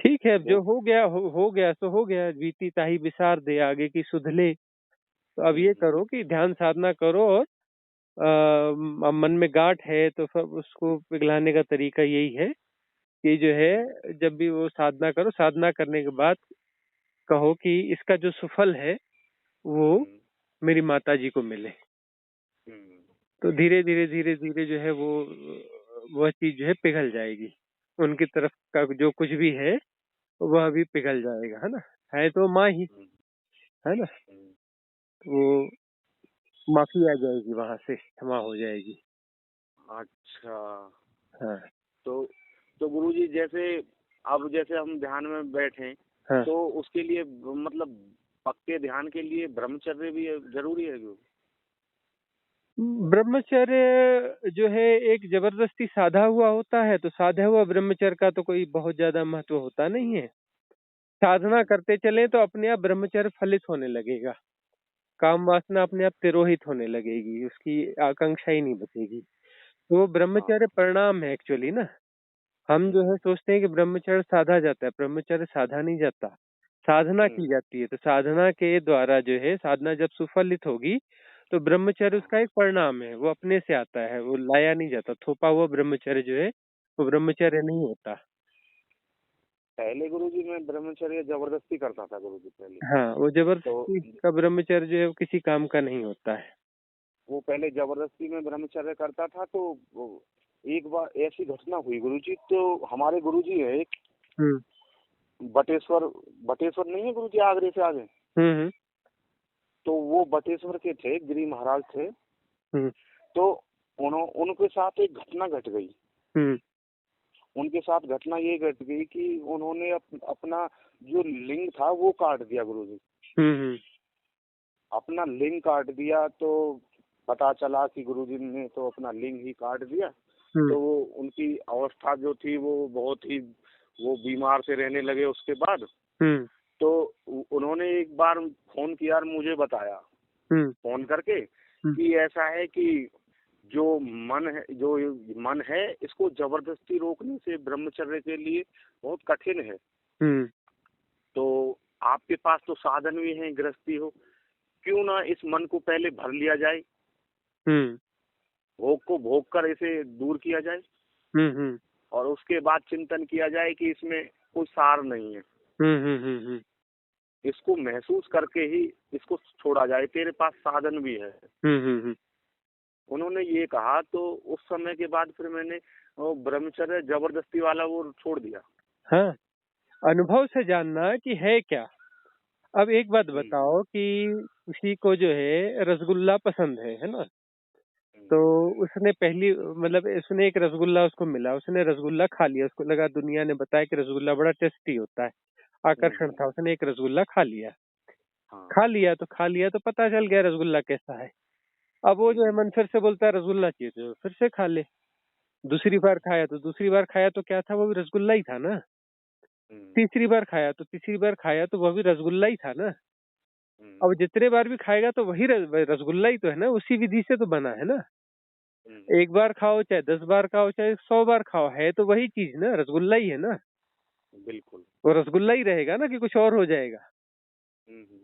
ठीक है, अब जो वो। हो गया हो गया सो हो गया, बीती ताही बिसार दे, आगे की सुध ले। तो अब ये करो कि ध्यान साधना करो, और अब मन में गांठ है तो सब उसको पिघलाने का तरीका यही है कि जो है जब भी वो साधना करो, साधना करने के बाद कहो कि इसका जो सुफल है वो मेरी माता जी को मिले। तो धीरे धीरे धीरे धीरे जो है वो वह चीज जो है पिघल जाएगी, उनकी तरफ का जो कुछ भी है वह भी पिघल जाएगा, है ना। है तो माँ ही, है ना। वो माफी आ जाएगी, वहां से क्षमा हो जाएगी। अच्छा। हाँ। तो गुरुजी जैसे अब जैसे हम ध्यान में बैठे, हाँ। तो उसके लिए मतलब पक्के ध्यान के लिए ब्रह्मचर्य भी जरूरी है क्यों? ब्रह्मचर्य जो है एक जबरदस्ती साधा हुआ होता है, तो साधा हुआ ब्रह्मचर्य का तो कोई बहुत ज्यादा महत्व होता नहीं है। साधना करते चले तो अपने आप ब्रह्मचर्य फलित होने लगेगा, काम वासना अपने आप तिरोहित होने लगेगी, उसकी आकांक्षा ही नहीं बचेगी। तो वो हाँ। ब्रह्मचर्य परिणाम है एक्चुअली ना। हम जो है सोचते हैं कि ब्रह्मचर्य साधा जाता है, ब्रह्मचर्य साधा नहीं जाता, साधना की हम्म, जाती है। तो साधना के द्वारा जो है, साधना जब सुफलित होगी तो ब्रह्मचर्य हाँ। उसका एक परिणाम है, वो अपने से आता है, वो लाया नहीं जाता। थोपा हुआ ब्रह्मचर्य जो है वो ब्रह्मचर्य नहीं होता। पहले गुरुजी मैं ब्रह्मचर्य जबरदस्ती करता था गुरुजी पहले। हाँ, वो तो जबरदस्ती का ब्रह्मचर्य जो है वो किसी काम का नहीं होता है। वो पहले जबरदस्ती में ब्रह्मचर्य करता था, तो एक बार ऐसी घटना हुई गुरुजी, तो हमारे गुरुजी है एक, हम्म। बटेश्वर। बटेश्वर नहीं है गुरुजी, आगरे से आगे। हम्म। तो वो बटेश्वर के थे, गिरी महाराज थे। हम्म। तो उनके साथ एक घटना घट गई। हम्म। उनके साथ घटना ये घट गई कि उन्होंने अपना जो लिंग था वो काट दिया गुरुजी। हम्म। अपना लिंग काट दिया, तो पता चला कि गुरुजी ने तो अपना लिंग ही काट दिया। हम्म। तो वो उनकी अवस्था जो थी वो बहुत ही, वो बीमार से रहने लगे उसके बाद। हम्म। तो उन्होंने एक बार फोन किया और मुझे बताया, हम्म। फोन करके, हम्म। कि ऐसा है कि जो मन है इसको जबरदस्ती रोकने से ब्रह्मचर्य के लिए बहुत कठिन है। हम्म। तो आपके पास तो साधन भी है, गृहस्थी हो, क्यों ना इस मन को पहले भर लिया जाए, हम्म। भोग को भोग कर इसे दूर किया जाए, हम्म। हम्म। और उसके बाद चिंतन किया जाए कि इसमें कोई सार नहीं है, हम्म। हम्म। हम्म। इसको महसूस करके ही इसको छोड़ा जाए, तेरे पास साधन भी है। हम्म। उन्होंने ये कहा, तो उस समय के बाद फिर मैंने वो ब्रह्मचर्य जबरदस्ती वाला वो छोड़ दिया। हाँ, अनुभव से जानना कि है क्या। अब एक बात हम्म, बताओ कि किसी को जो है रसगुल्ला पसंद है ना। हम्म, तो उसने पहली मतलब उसने एक रसगुल्ला उसको मिला, उसने रसगुल्ला खा लिया, उसको लगा, दुनिया ने बताया कि रसगुल्ला बड़ा टेस्टी होता है, आकर्षण था, उसने एक रसगुल्ला खा लिया। हाँ, खा लिया तो पता चल गया रसगुल्ला कैसा है। अब वो जो है मन फिर से बोलता है रसगुल्ला चाहिए, तो फिर से खा ले। दूसरी बार खाया तो दूसरी बार खाया तो क्या था, वो भी रसगुल्ला ही था ना। हम्म, तीसरी बार खाया तो तीसरी बार खाया तो वह भी रसगुल्ला ही था ना। हम्म, अब जितने बार भी खाएगा तो वही रसगुल्ला ही तो है ना, उसी विधि से तो बना है ना। हम्म, एक बार खाओ चाहे 10 बार खाओ चाहे 100 बार खाओ, है तो वही चीज ना, रसगुल्ला ही है ना। बिल्कुल। वो रसगुल्ला ही रहेगा ना, कि कुछ और हो जाएगा, हम्म,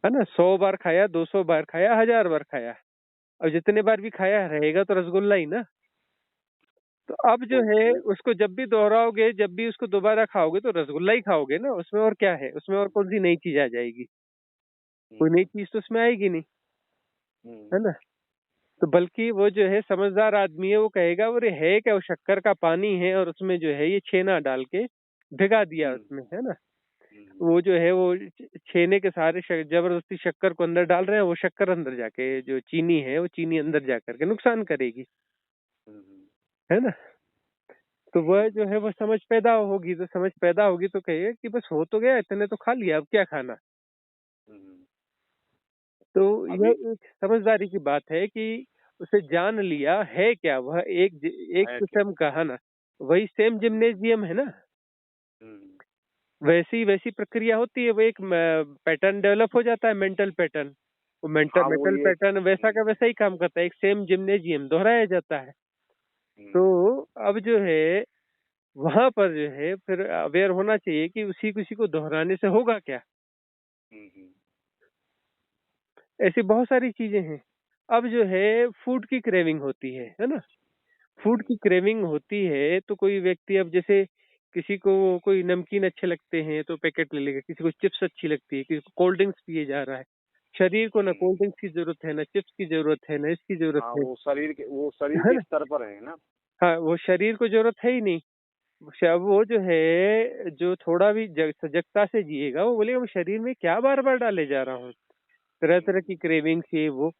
है ना। 100 बार खाया, 200 बार खाया, 1000 बार खाया, अब जितने बार भी खाया रहेगा तो रसगुल्ला ही ना। तो अब जो तो है वो उसको जब भी दोहराओगे, जब भी उसको दोबारा खाओगे तो रसगुल्ला ही खाओगे ना, उसमें और क्या है, उसमें और कौन सी नई चीज आ जाएगी। कोई नई हम्म, चीज तो उसमें आएगी नहीं, है हम्म, ना। तो बल्कि वो जो है समझदार आदमी है, वो कहेगा अरे है क्या, वो शक्कर का पानी है और उसमें जो है ये छेना डाल के भिगा दिया हम्म, उसमें, है ना। हम्म, वो जो है वो छेने के सहारे जबरदस्ती शक्कर को अंदर डाल रहे हैं, वो शक्कर अंदर जाके जो चीनी है वो चीनी अंदर जा करके नुकसान करेगी, हम्म, है ना। तो वह हम्म, जो है वो समझ पैदा होगी, तो समझ पैदा होगी तो कहिए कि बस हो तो गया, इतने तो खा लिया, अब क्या खाना। हम्म। तो अभी यह एक समझदारी की बात है कि उसे जान लिया है क्या, वह एक है क्या? किस्म का, है ना। वही सेम जिम्नेजियम है ना, हम्म, वैसी वैसी प्रक्रिया होती है, वो एक पैटर्न डेवलप हो जाता है, मेंटल पैटर्न। वो मेंटल हाँ वो मेंटल ये पैटर्न वैसा का वैसा ही काम करता है, एक सेम जिम्नेजियम दोहराया जाता है। तो हम्म, अब जो है वहां पर जो है फिर अवेयर होना चाहिए कि उसी किसी को दोहराने से होगा क्या। हम्म, ऐसी बहुत सारी चीजें हैं। अब जो है फूड की क्रेविंग होती है ना। फूड हम्म, की क्रेविंग होती है तो कोई व्यक्ति, अब जैसे किसी को कोई नमकीन अच्छे लगते हैं तो पैकेट ले लेगा, किसी को चिप्स अच्छी लगती है, किसी को कोल्ड ड्रिंक्स पिए जा रहा है। शरीर को ना हम्म। कोल्ड ड्रिंक्स की जरूरत है, ना चिप्स की जरूरत है, ना इसकी जरूरत हाँ है वो शरीर है के ना। स्तर पर है ना। हाँ, वो शरीर को जरूरत है ही नहीं। वो जो है जो थोड़ा भी सजगता से जिएगा, वो बोलेगा मैं शरीर में क्या बार बार डाले जा रहा हूँ, तरह तरह हम्म, की क्रेविंग्स ये वो।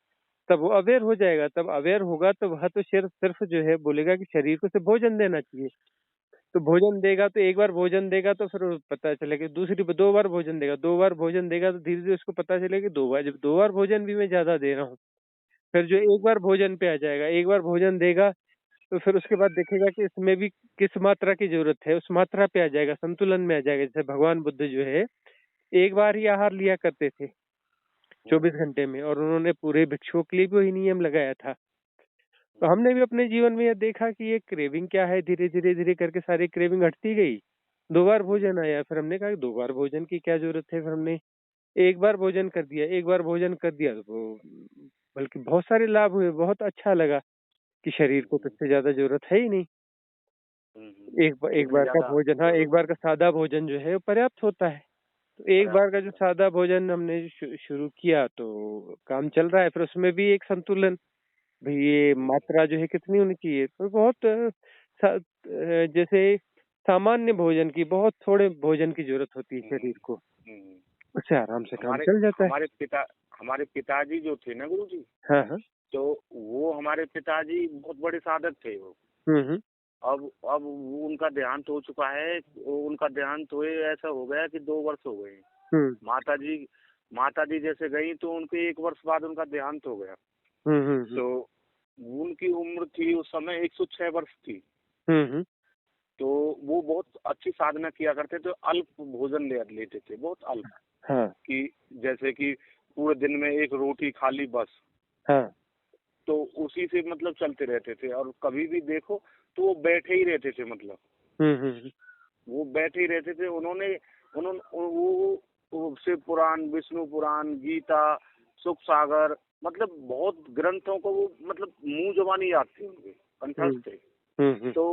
तब वो अवेयर हो जाएगा, तब अवेयर होगा तो वह तो सिर्फ सिर्फ जो है बोलेगा कि शरीर को सिर्फ भोजन देना चाहिए। तो भोजन देगा तो एक बार भोजन देगा तो फिर पता चलेगा, दूसरी 2 बार भोजन देगा, 2 बार भोजन देगा तो धीरे धीरे उसको पता चलेगा कि 2 बार, जब 2 बार भोजन भी मैं ज्यादा दे रहा हूँ। फिर जो एक हम्म, बार भोजन पे आ जाएगा, एक बार भोजन देगा तो फिर उसके बाद देखेगा कि इसमें भी किस मात्रा की जरूरत है, उस मात्रा पे आ जाएगा, संतुलन में आ जाएगा। जैसे भगवान बुद्ध जो है एक बार ही आहार लिया करते थे हम्म, 24 घंटे में, और उन्होंने पूरे भिक्षुओं के लिए भी वही नियम लगाया था। तो हम्म, हमने भी अपने जीवन में यह देखा कि ये क्रेविंग क्या है, धीरे धीरे धीरे करके सारी क्रेविंग हटती गई। 2 बार भोजन आया, फिर हमने कहा कि 2 बार भोजन की क्या जरूरत है, फिर हमने एक बार भोजन कर दिया, एक बार भोजन कर दिया तो बल्कि बहुत सारे लाभ हुए, बहुत अच्छा लगा कि शरीर को तो हम्म, इससे ज्यादा जरूरत है ही नहीं। एक इतनी बार का ज्यादा भोजन, हाँ, एक जरूरत बार नहीं। का सादा भोजन जो है वो पर्याप्त होता है। तो एक बार पर्याप्त का जो होता सादा भोजन हमने शुरू किया तो काम चल रहा है, फिर उसमें भी एक संतुलन, भाई ये है। मात्रा जो है कितनी होनी चाहिए, तो बहुत जैसे सामान्य भोजन की, बहुत थोड़े भोजन की जरूरत होती है हम्म, शरीर को, हम्म। उससे आराम से काम हमारे चल जाता है। हमारे पिता हमारे पिताजी जो थे ना गुरु जी, हाँ हाँ। तो वो हमारे पिताजी बहुत बड़े साधक थे वो। हम्म। अब वो उनका देहांत हो चुका है। उनका देहांत हुए ऐसा हो गया कि 2 वर्ष हो गए। हम्म माता जी माता जी जैसे गई तो उनके 1 वर्ष बाद उनका देहांत हो गया। हम्म। तो उनकी उम्र थी उस समय 106 वर्ष थी। हम्म। तो वो बहुत अच्छी साधना किया करते थे, अल्प भोजन लेते थे, बहुत अल्प। हाँ कि जैसे कि पूरे दिन में एक रोटी खा ली बस। हाँ। तो उसी से मतलब चलते रहते थे, और कभी भी देखो तो वो बैठे ही रहते थे, मतलब हम्म। वो बैठे ही रहते थे। उन्होंने उन्होंने वो शिव पुराण, विष्णु पुराण, गीता, सुख सागर, मतलब बहुत ग्रंथों को वो मतलब मुंह जबानी याद थे, उनके हम्म कंठस्थ थे। हम्म तो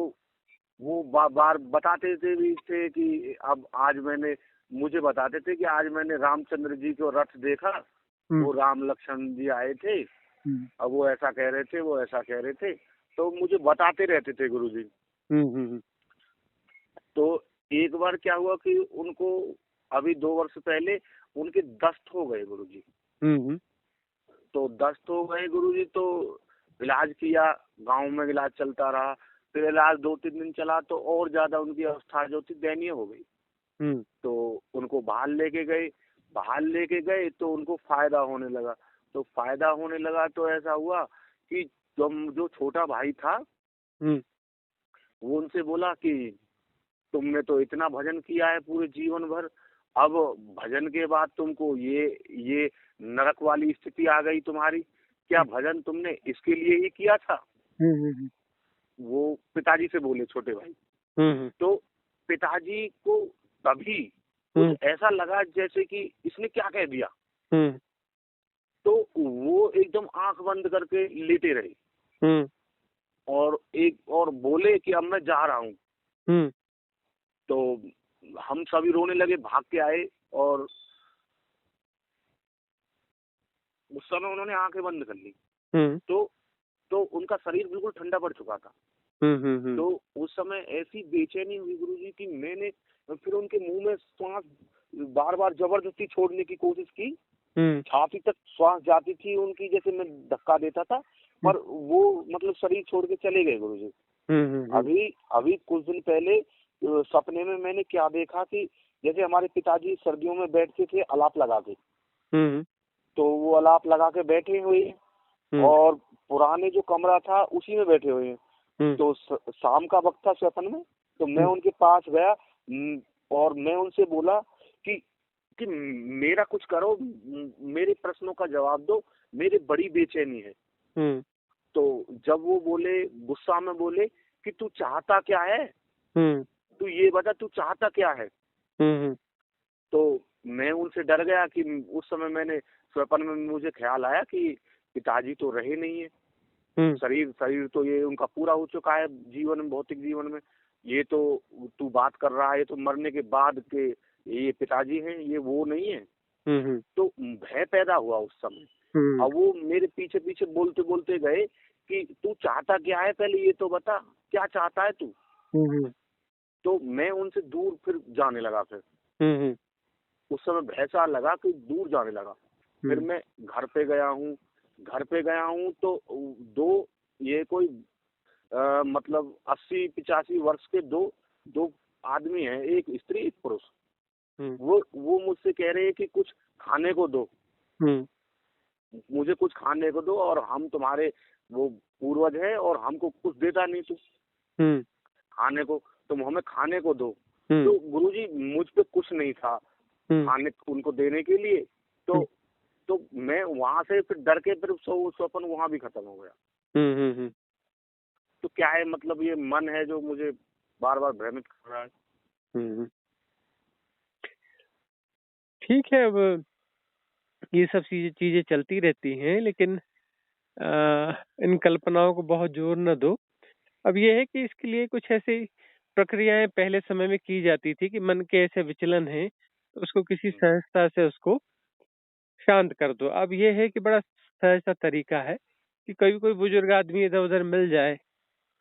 वो बार बताते थे भी थे कि अब आज मैंने मुझे बताते थे कि आज मैंने रामचंद्र जी को रथ देखा। हम्म वो राम लक्ष्मण जी आए थे। हम्म अब वो ऐसा कह रहे थे, वो ऐसा कह रहे थे। तो मुझे बताते रहते थे गुरु जी। हम्म। तो एक बार क्या हुआ कि उनको अभी 2 वर्ष पहले उनके दस्त हो गए गुरु जी। हम्म तो दस्त हो गए गुरु जी, तो इलाज किया, गांव में इलाज चलता रहा। फिर इलाज 2-3 दिन चला तो और ज्यादा उनकी अवस्था जो थी दयनीय हो गई। हम्म तो उनको बाहर लेके गए। बाहर लेके गए तो उनको फायदा होने लगा। तो फायदा होने लगा तो ऐसा हुआ कि जो छोटा भाई था हम्म। वो उनसे बोला कि तुमने तो इतना भजन किया है पूरे जीवन भर, अब भजन के बाद तुमको ये नरक वाली स्थिति आ गई तुम्हारी, क्या भजन तुमने इसके लिए ही किया था? हम्म। वो पिताजी से बोले छोटे भाई। हम्म। तो पिताजी को तभी कुछ हम्म। ऐसा लगा जैसे कि इसने क्या कह दिया। हम्म। तो वो एकदम आंख बंद करके लेटे रहे हम्म। और बोले कि अब मैं जा रहा हूँ। हम्म। तो हम सभी रोने लगे, भाग के आए और उस समय उन्होंने आंखें बंद कर ली। हम्म। तो उनका शरीर बिल्कुल ठंडा पड़ चुका था। हम्म। तो उस समय ऐसी बेचैनी हुई गुरुजी की मैंने फिर उनके मुंह में श्वास बार बार जबरदस्ती छोड़ने की कोशिश की। हम्म। छाती तक श्वास जाती थी उनकी, जैसे मैं धक्का देता था, पर वो मतलब शरीर छोड़ के चले गए गुरुजी। हम्म। अभी अभी कुछ दिन पहले सपने में मैंने क्या देखा कि जैसे हमारे पिताजी सर्दियों में बैठते थे अलाप लगा के, हम्म। तो वो अलाप लगा के बैठे हुए हैं हम्म। और पुराने जो कमरा था उसी में बैठे हुए हैं। हम्म। तो शाम का वक्त था स्वप्न में, तो मैं हम्म। उनके पास गया और मैं उनसे बोला कि मेरा कुछ करो, मेरे प्रश्नों का जवाब दो, मेरी बड़ी बेचैनी है। हम्म। तो जब वो बोले, गुस्सा में बोले कि तू चाहता क्या है, हम्म। तू ये बता तू चाहता क्या है। हम्म। तो मैं उनसे डर गया कि उस समय मैंने स्वप्न में मुझे ख्याल आया कि पिताजी तो रहे नहीं है, हम्म। शरीर शरीर तो ये उनका पूरा हो चुका है जीवन में, भौतिक जीवन में। ये तो तू बात कर रहा है, ये तो मरने के बाद के ये पिताजी हैं, ये वो नहीं है। हम्म। तो भय पैदा हुआ उस समय। हम्म। अब वो मेरे पीछे पीछे बोलते बोलते गए कि तू चाहता क्या है, पहले ये तो बता क्या चाहता है तू। हम्म। तो मैं उनसे दूर फिर जाने लगा। फिर हम्म। उस समय भय सा लगा कि दूर जाने लगा। फिर हम्म। मैं घर पे गया हूँ। घर पे गया हूँ तो दो ये कोई मतलब 80-85 वर्ष के दो दो आदमी हैं, एक स्त्री एक पुरुष। हम्म। वो मुझसे कह रहे हैं कि कुछ खाने को दो, हम्म। मुझे कुछ खाने को दो, और हम तुम्हारे वो पूर्वज हैं और हमको कुछ देता नहीं तू हम्म। खाने को, तुम हमें खाने को दो। हम्म। तो गुरुजी मुझ पे कुछ नहीं था हम्म। खाने उनको देने के लिए। तो मैं वहां से फिर डर के फिर स्वप्न वहां भी खत्म हो गया। हम्म। तो क्या है, मतलब ये मन है जो मुझे बार बार भ्रमित कर रहा है। हम्म। ठीक है, अब ये सब चीजें चलती रहती हैं, लेकिन इन कल्पनाओं को बहुत जोर न दो। अब ये है कि इसके लिए कुछ ऐसी प्रक्रियाएं पहले समय में की जाती थी कि मन के ऐसे विचलन हैं तो उसको किसी सहजता से उसको शांत कर दो। अब ये है कि बड़ा सहज सा तरीका है कि कभी कोई बुजुर्ग आदमी इधर उधर मिल जाए,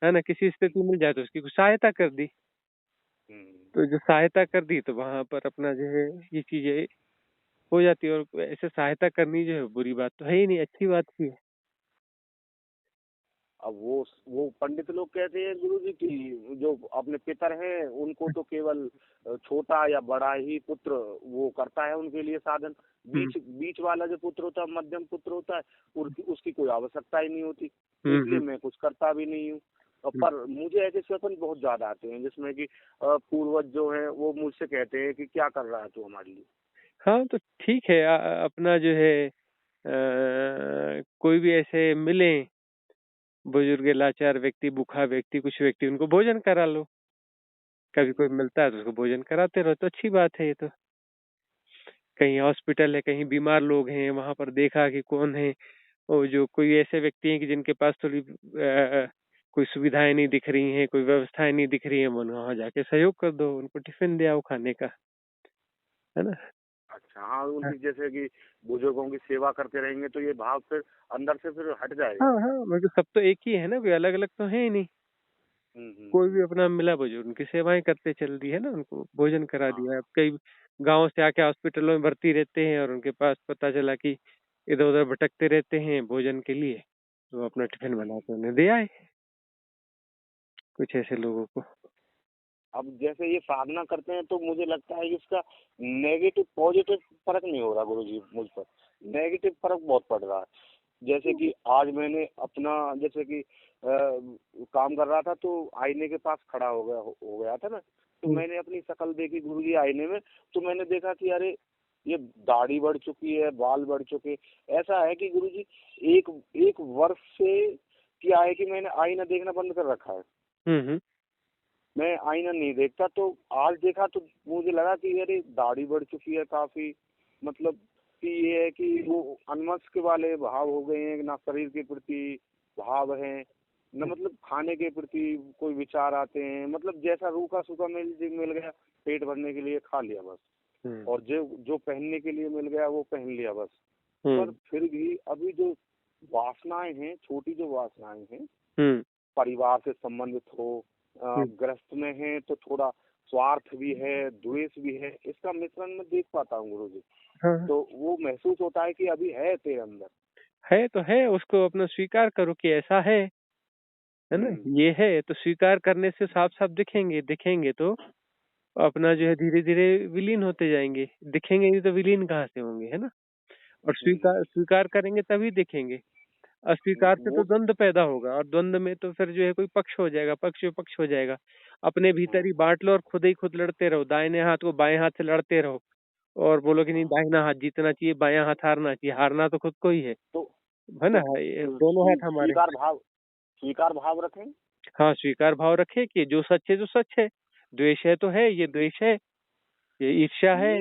है ना, किसी स्थिति मिल जाए तो उसकी कुछ सहायता कर दी। हम्म। तो जो सहायता कर दी तो वहां पर अपना जो है ये चीजें हो जाती है। और ऐसे सहायता करनी जो है बुरी बात तो है ही नहीं, अच्छी बात ही है। अब वो पंडित लोग कहते हैं गुरुजी कि जो अपने पितर हैं उनको तो केवल छोटा या बड़ा ही पुत्र वो करता है उनके लिए साधन। हम्म। बीच बीच वाला जो पुत्र होता है, मध्यम पुत्र होता है, उसकी कोई आवश्यकता ही नहीं होती। तो इसलिए हम्म। मैं कुछ करता भी नहीं हूँ। पर मुझे ऐसे स्वप्न बहुत ज्यादा आते हैं जिसमें कि पूर्वज जो हैं वो मुझसे कहते हैं कि क्या कर रहा है तू हमारे लिए। हाँ तो ठीक है, अपना जो है कोई भी ऐसे मिले बुजुर्ग, लाचार व्यक्ति, भूखा व्यक्ति, कुछ व्यक्ति, उनको भोजन करा लो। कभी कोई मिलता है तो उसको भोजन कराते रहो तो अच्छी बात है। ये तो कहीं हॉस्पिटल है, कहीं बीमार लोग हैं, वहां पर देखा कि कौन है वो, जो कोई ऐसे व्यक्ति हैं कि जिनके पास थोड़ी कोई सुविधाएं नहीं दिख रही हैं, कोई व्यवस्थाएं नहीं दिख रही हैं, वहां जाके सहयोग कर दो, उनको टिफिन दे आओ खाने का, है ना। अच्छा, हाँ, उनकी जैसे कि बुजुर्गों की सेवा करते रहेंगे तो ये भाव फिर अंदर से फिर हट जाएगा। हाँ हाँ, मतलब सब तो एक ही है ना, कोई अलग अलग तो है ही नहीं। कोई भी हम्म। अपना मिला बुजुर्ग, उनकी सेवाएं करते चल दी है ना, उनको भोजन करा दिया। अब हाँ। कई गांव से आके हॉस्पिटलों में भर्ती रहते हैं और उनके पास पता चला कि इधर उधर भटकते रहते हैं भोजन के लिए, तो अपना टिफिन बना हम्म। के उन्हें दे आए कुछ ऐसे लोगों को। अब जैसे ये साधना करते हैं तो मुझे लगता है कि इसका नेगेटिव पॉजिटिव फर्क नहीं हो रहा गुरुजी मुझ पर, नेगेटिव फर्क बहुत पड़ रहा है। जैसे कि आज मैंने अपना, जैसे कि काम कर रहा था तो आईने के पास खड़ा हो गया था ना, तो मैंने अपनी शक्ल देखी गुरुजी आईने में, तो मैंने देखा कि अरे ये दाढ़ी बढ़ चुकी है, बाल बढ़ चुके। ऐसा है कि गुरुजी एक एक वर्ष से क्या है कि मैंने आईना देखना बंद कर रखा है। मैं आईना नहीं देखता, तो आज देखा तो मुझे लगा कि अरे दाढ़ी बढ़ चुकी है काफी, मतलब कि ये है कि वो अनमस्क वाले भाव हो गए हैं, ना शरीर के प्रति भाव है, न मतलब खाने के प्रति कोई विचार आते हैं, मतलब जैसा रूखा सूखा मिल गया पेट भरने के लिए खा लिया बस, और जो जो पहनने के लिए मिल गया वो पहन लिया बस। पर फिर भी अभी जो वासनाएं हैं, छोटी जो वासनाएं हैं, परिवार से संबंधित हो, ग्रस्त में है तो थोड़ा स्वार्थ भी है, द्वेष भी है, इसका मिश्रण मैं देख पाता हूँ गुरुजी। तो वो महसूस होता है कि अभी है तेरे अंदर, है तो है, उसको अपना स्वीकार करो कि ऐसा है ना, ये है। तो स्वीकार करने से साफ साफ दिखेंगे तो अपना जो है धीरे धीरे विलीन होते जाएंगे। दिखेंगे नहीं तो विलीन कहाँ से होंगे, है ना। और स्वीकार करेंगे तभी दिखेंगे। अस्वीकार से तो द्वंद्व पैदा होगा, और द्वंद्व में तो फिर जो है कोई पक्ष हो जाएगा, पक्ष विपक्ष हो जाएगा। अपने भीतर ही बांट लो और खुद ही खुद लड़ते रहो, दाहिने हाथ को बाएं हाथ से लड़ते रहो और बोलो कि नहीं दाहिना हाथ जीतना चाहिए, बायां हाथ हारना चाहिए। हारना तो खुद को ही है, तो है ना। दोनों हाथ हमारे। स्वीकार भाव रखें। हाँ, स्वीकार भाव रखे कि जो सच है जो सच है। द्वेष है तो है, ये द्वेष है, ये ईर्ष्या है।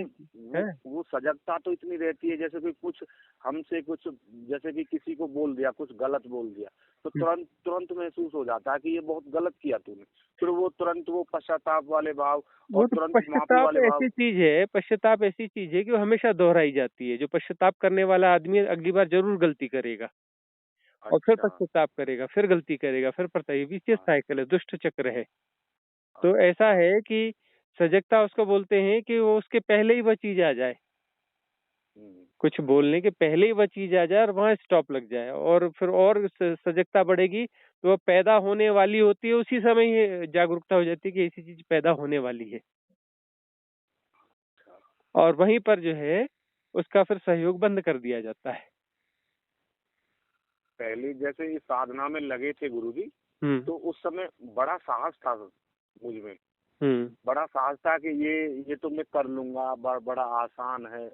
वो सजगता तो इतनी रहती है, जैसे कि कुछ हमसे कुछ, जैसे कि किसी को बोल दिया, कुछ गलत बोल दिया, तो तुरंत महसूस हो जाता है कि ये बहुत गलत किया तूने। फिर वो तुरंत वो पश्चाताप वाले भाव और तुरंत माफी वाले भाव। पश्चाताप ऐसी चीज है कि वो हमेशा दोहराई जाती है। जो पश्चाताप करने वाला आदमी अगली बार जरूर गलती करेगा, और फिर पश्चाताप करेगा, फिर गलती करेगा, फिर पड़ता है। विशेष साइकिल है, दुष्ट चक्र है। तो ऐसा है कि सजगता उसको बोलते हैं कि वो उसके पहले ही वह चीज आ जाए, कुछ बोलने के पहले ही वह चीज आ जाए और वहां स्टॉप लग जाए, और फिर और सजगता बढ़ेगी तो वह पैदा होने वाली होती है। उसी समय ही जागरूकता हो जाती है कि ऐसी चीज पैदा होने वाली है, और वहीं पर जो है उसका फिर सहयोग बंद कर दिया जाता है। पहले जैसे इस साधना में लगे थे गुरुजी, तो उस समय बड़ा साहस था मुझ में, बड़ा साहस था कि ये तो मैं कर लूंगा, बड़ा आसान है।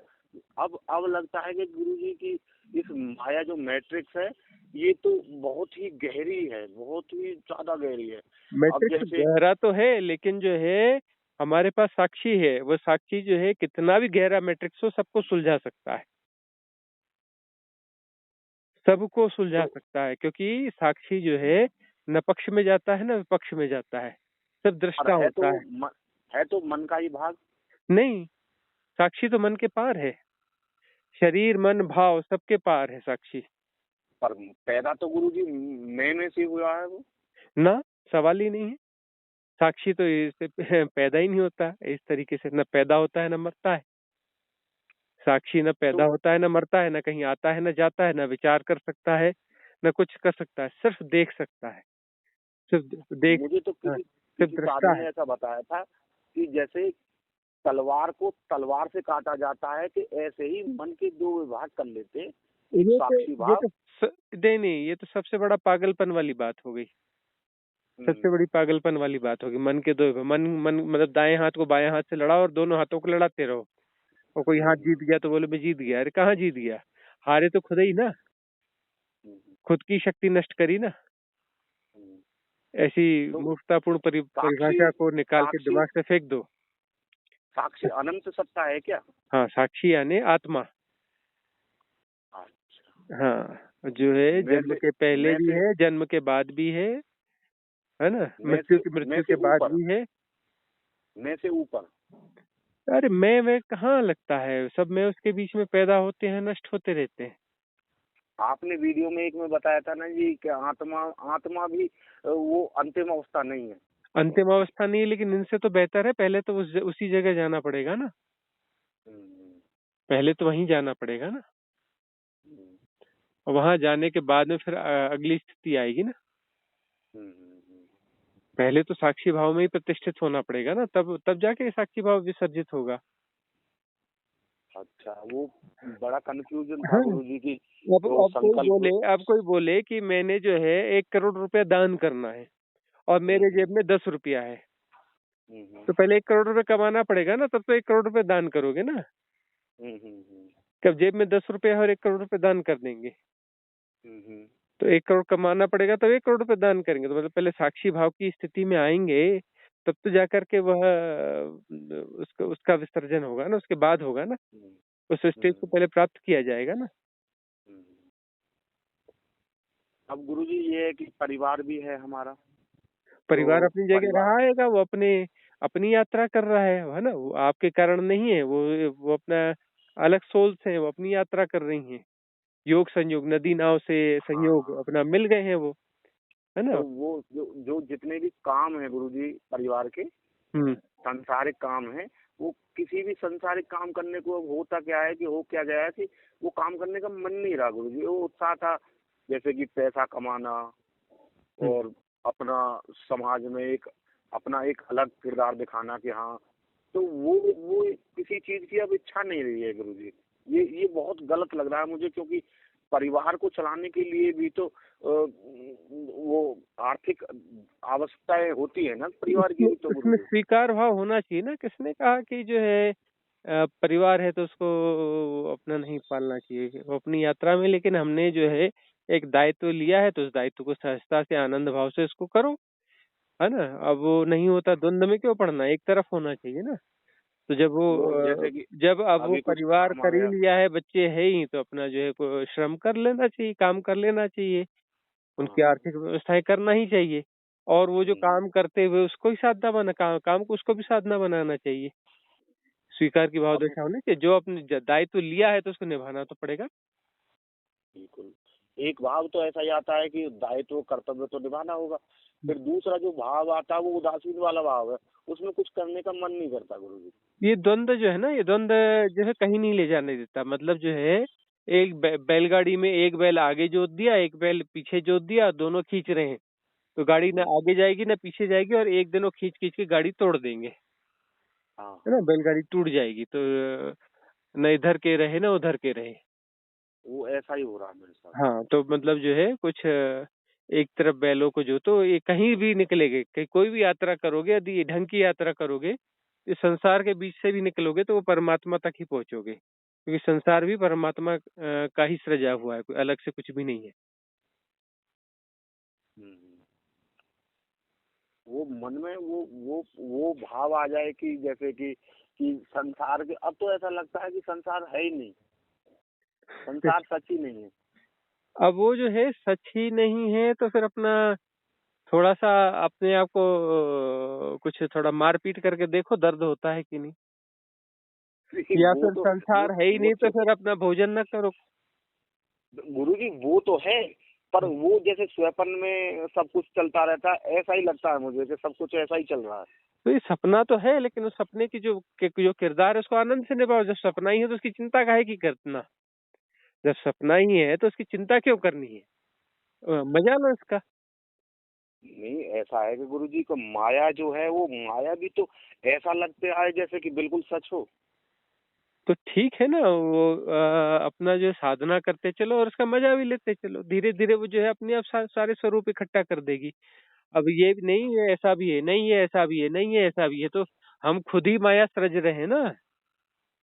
अब लगता है कि गुरुजी की इस माया जो मैट्रिक्स है, ये तो बहुत ही गहरी है, बहुत ही ज्यादा गहरी है। मैट्रिक्स गहरा तो है, लेकिन जो है हमारे पास साक्षी है। वो साक्षी जो है कितना भी गहरा मैट्रिक्स हो सबको सुलझा सकता है, सबको सुलझा सकता है, क्योंकि साक्षी जो है न पक्ष में जाता है न विपक्ष में जाता है, सिर्फ दृष्टा होता है। है तो मन का ही भाग नहीं, साक्षी तो मन के पार है। शरीर मन भाव सबके पार है साक्षी। पर पैदा तो गुरुजी मैं में से हुआ है वो ना, सवाल ही नहीं है। साक्षी तो इससे पैदा ही नहीं होता इस तरीके से, न पैदा होता है न मरता है। साक्षी न पैदा होता है न मरता है, न कहीं आता है न जाता है, न विचार कर सकता है, न कुछ कर सकता है, सिर्फ देख सकता है, सिर्फ देख। मुझे तो किसी साधु ने ऐसा बताया था कि जैसे तलवार को तलवार से काटा जाता है, कि ऐसे ही मन के दो विभाग कर लेते, एक साक्षी भाव। नहीं, ये तो सबसे बड़ा पागलपन वाली बात हो गई, सबसे बड़ी पागलपन वाली बात होगी। मन के दो मन मतलब दाएं हाथ को बाएं हाथ से लड़ा और दोनों हाथों को लड़ाते रहो, और कोई हाथ जीत गया तो बोले मैं जीत गया। अरे कहाँ जीत गया, हारे तो खुद ही ना, खुद की शक्ति नष्ट करी ना। ऐसी मूर्खतापूर्ण परिभाषा को निकाल के दिमाग से फेंक दो। साक्षी अनंत सत्ता है क्या? हाँ, साक्षी यानी आत्मा। हाँ, जो है जन्म के पहले भी है, जन्म के बाद भी है ना, मृत्यु के बाद भी है। मैं से ऊपर। अरे मैं कहाँ लगता है, सब मैं उसके बीच में पैदा होते हैं, नष्ट होते रहते हैं। आपने वीडियो में एक में बताया था ना जी कि आत्मा भी वो अंतिम अवस्था नहीं है। अंतिम अवस्था नहीं है, लेकिन इनसे तो बेहतर है। पहले तो उसी जगह जाना पड़ेगा ना, पहले तो वहीं जाना पड़ेगा ना, और वहां जाने के बाद में फिर अगली स्थिति आएगी ना। पहले तो साक्षी भाव में ही प्रतिष्ठित होना पड़ेगा ना, तब तब जाके साक्षी भाव विसर्जित होगा। अच्छा, वो बड़ा कंफ्यूजन था हाँ, गुरुजी की अब जो अब कोई संकल्प। बोले अब कोई बोले कि मैंने जो है 1 करोड़ रुपया दान करना है और मेरे हम्म, जेब में 10 रुपया है, हम्म, तो पहले 1 करोड़ रुपया कमाना पड़ेगा ना, तब तो 1 करोड़ रुपया दान करोगे ना। हम्म, हम्म, कब जेब में 10 रुपया और 1 करोड़ रुपया दान कर देंगे? हम्म, तो 1 करोड़ कमाना पड़ेगा तब 1 करोड़ रुपया दान करेंगे, तो मतलब पहले साक्षी भाव की स्थिति में आएंगे, तब तो जाकर के वह उसका उसका विसर्जन होगा ना, उसके बाद होगा ना, हम्म, उस स्टेज को हम्म, पहले प्राप्त किया जाएगा ना। हम्म। अब गुरुजी ये है कि परिवार भी है हमारा, परिवार तो अपनी जगह परिवार। रहा हैगा, वो अपने अपनी यात्रा कर रहा है ना, वो आपके कारण नहीं है, वो अपना अलग सोल से वो अपनी यात्रा कर रही हैं। योग संयोग, नदी नाव से हाँ, संयोग हाँ। अपना मिल गए हैं वो, है तो ना। वो जो जो जितने भी काम है गुरुजी परिवार के, हम्म। सांसारिक काम है, वो किसी भी सांसारिक काम करने को अब होता क्या है कि हो क्या गया है कि वो काम करने का मन नहीं रहा गुरुजी। वो उत्साह था जैसे कि पैसा कमाना हम्म। और अपना समाज में एक अपना एक अलग किरदार दिखाना कि हाँ, तो वो किसी चीज की अब इच्छा नहीं रही है गुरुजी। ये बहुत गलत लग रहा है मुझे, क्योंकि परिवार को चलाने के लिए भी तो वो आर्थिक आवश्यकताएं होती है ना परिवार की उसमें भी तो उसमें गुरुजी। स्वीकार भाव होना चाहिए ना। किसने कहा कि जो है परिवार है तो उसको अपना नहीं पालना चाहिए, वो अपनी यात्रा में, लेकिन हमने जो है एक दायित्व लिया है तो उस दायित्व को सहजता से आनंद भाव से इसको करो, है ना। अब वो नहीं होता, द्वंद में क्यों पड़ना, एक तरफ होना चाहिए ना। तो वो जैसे कि जब अब वो अभी कुछ परिवार काम आ कर ही गया। लिया है, बच्चे है ही, तो अपना जो है श्रम कर लेना चाहिए, काम कर लेना चाहिए, हाँ, उनकी आर्थिक व्यवस्थाएं करना ही चाहिए। और वो जो हम्म, काम करते हुए उसको ही साधना बना, काम को उसको भी साधना बनाना चाहिए। स्वीकार की भाव अब दशा होनी चाहिए, जो अपने दायित्व लिया है तो उसको निभाना तो पड़ेगा। बिल्कुल एक भाव तो ऐसा ही आता है कि दायित्व कर्तव्य तो निभाना होगा। फिर दूसरा जो भाव आता है वो उदासीन वाला भाव है, उसमें कुछ करने का मन नहीं करता गुरुजी। ये द्वंद जो है ना, ये द्वंद जो है कहीं नहीं ले जाने देता। मतलब जो है एक बैलगाड़ी में एक बैल आगे जोत दिया, एक बैल पीछे जोत दिया, दोनों खींच रहे हैं, तो गाड़ी ना हम्म, आगे जाएगी ना पीछे जाएगी, और एक दिन वो खींच खींच के गाड़ी तोड़ देंगे, हाँ, है ना, हाँ। बैलगाड़ी टूट जाएगी। तो न इधर के रहे ना उधर के रहे। वो ऐसा ही हो रहा है मेरे साथ। हाँ, तो मतलब जो है कुछ एक तरफ बैलों को जो, तो ये कहीं भी निकलेगे, कहीं कोई भी यात्रा करोगे, यदि ये ढंग की यात्रा करोगे, इस संसार के बीच से भी निकलोगे तो वो परमात्मा तक ही पहुंचोगे, क्योंकि संसार भी परमात्मा का ही सृजा हुआ है, कोई अलग से कुछ भी नहीं है। हम्म। वो मन में वो भाव आ जाए कि जैसे कि संसार के, अब तो ऐसा लगता है कि संसार है ही नहीं, संसार सच ही नहीं है। अब वो जो है सच ही नहीं है, तो फिर अपना थोड़ा सा अपने आप को कुछ थोड़ा मार पीट करके देखो, दर्द होता है कि नहीं। या वो फिर तो संसार है ही वो नहीं तो फिर अपना भोजन न करो। गुरुजी वो तो है, पर वो जैसे स्वप्न में सब कुछ चलता रहता है ऐसा ही लगता है मुझे कि सब कुछ ऐसा ही चल रहा है। तो ये सपना तो है, लेकिन उस सपने की जो किरदार है उसको आनंद से निभाओ। जब सपना ही है तो उसकी चिंता काहे की करना। जब सपना ही है तो उसकी चिंता क्यों करनी है। मजा लो इसका। नहीं, ऐसा है कि गुरुजी को माया जो है वो माया भी तो ऐसा लगता है जैसे कि बिल्कुल सच हो। तो ठीक है ना, वो अपना जो साधना करते चलो और उसका मजा भी लेते चलो, धीरे धीरे वो जो है अपने आप सारे स्वरूप इकट्ठा कर देगी। अब ये भी नहीं है ऐसा भी है, नहीं है ऐसा भी है, नहीं है ऐसा भी है, तो हम खुद ही माया सृज रहे हैं ना।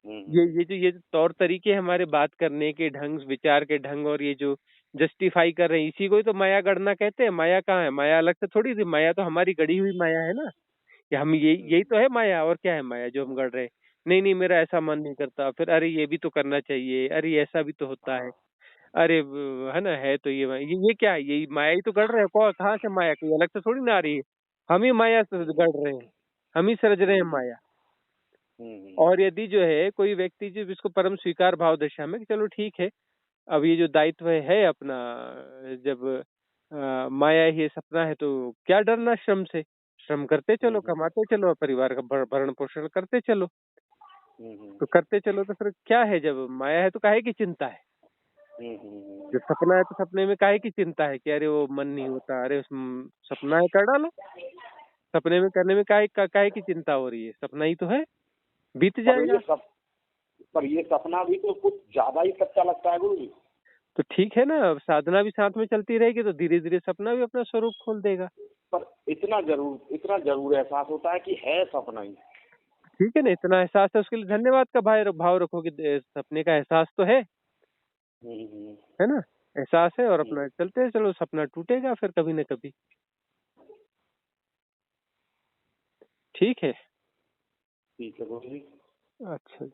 ये जो तौर तरीके हमारे बात करने के ढंग, विचार के ढंग, और ये जो जस्टिफाई कर रहे हैं, इसी को ही तो माया गढ़ना कहते हैं। माया कहाँ है, माया अलग से थोड़ी थी, माया तो हमारी गढ़ी हुई माया है ना। कि हम यही तो है माया, और क्या है माया जो हम गढ़ रहे हैं। नहीं नहीं, मेरा ऐसा मन नहीं करता, फिर अरे ये भी तो करना चाहिए, अरे ऐसा भी तो होता है, हाँ, अरे है ना, है तो ये क्या है, ये माया ही तो गढ़ रहे हैं। कहाँ से माया, कोई अलग से थोड़ी ना आ रही है। हम ही माया से हम्म, गढ़ रहे हैं, हम ही सृज रहे हैं हम्म, माया। हम्म, और यदि जो है कोई व्यक्ति जो जिसको परम स्वीकार भाव दशा में कि चलो ठीक है, अब ये जो दायित्व है अपना, जब माया ही सपना है, तो क्या डरना श्रम से। श्रम करते चलो, हम्म, कमाते चलो, और परिवार का भरण पोषण करते चलो। हम्म, तो करते चलो तो फिर क्या है, जब माया है तो काहे की चिंता है। जब सपना है तो सपने में काहे की चिंता है कि अरे वो मन नहीं होता, अरे सपना है कर डालो। सपने में करने में काहे की चिंता हो रही है? सपना ही तो है, बीत पर जाएगा। ये सपना भी तो कुछ ज्यादा ही सच्चा लगता है गुरु जी। तो ठीक है ना, साधना भी साथ में चलती रहेगी तो धीरे धीरे सपना भी अपना स्वरूप खोल देगा। पर इतना जरूर एहसास होता है कि है सपना ही। ठीक है ना, इतना एहसास है उसके लिए धन्यवाद का भाव रखो कि सपने का एहसास तो हम्म, है ना, एहसास है और हम्म, अपना चलते हैं, चलो सपना टूटेगा फिर कभी न कभी। ठीक है। ठीक है गुरु जी। अच्छा।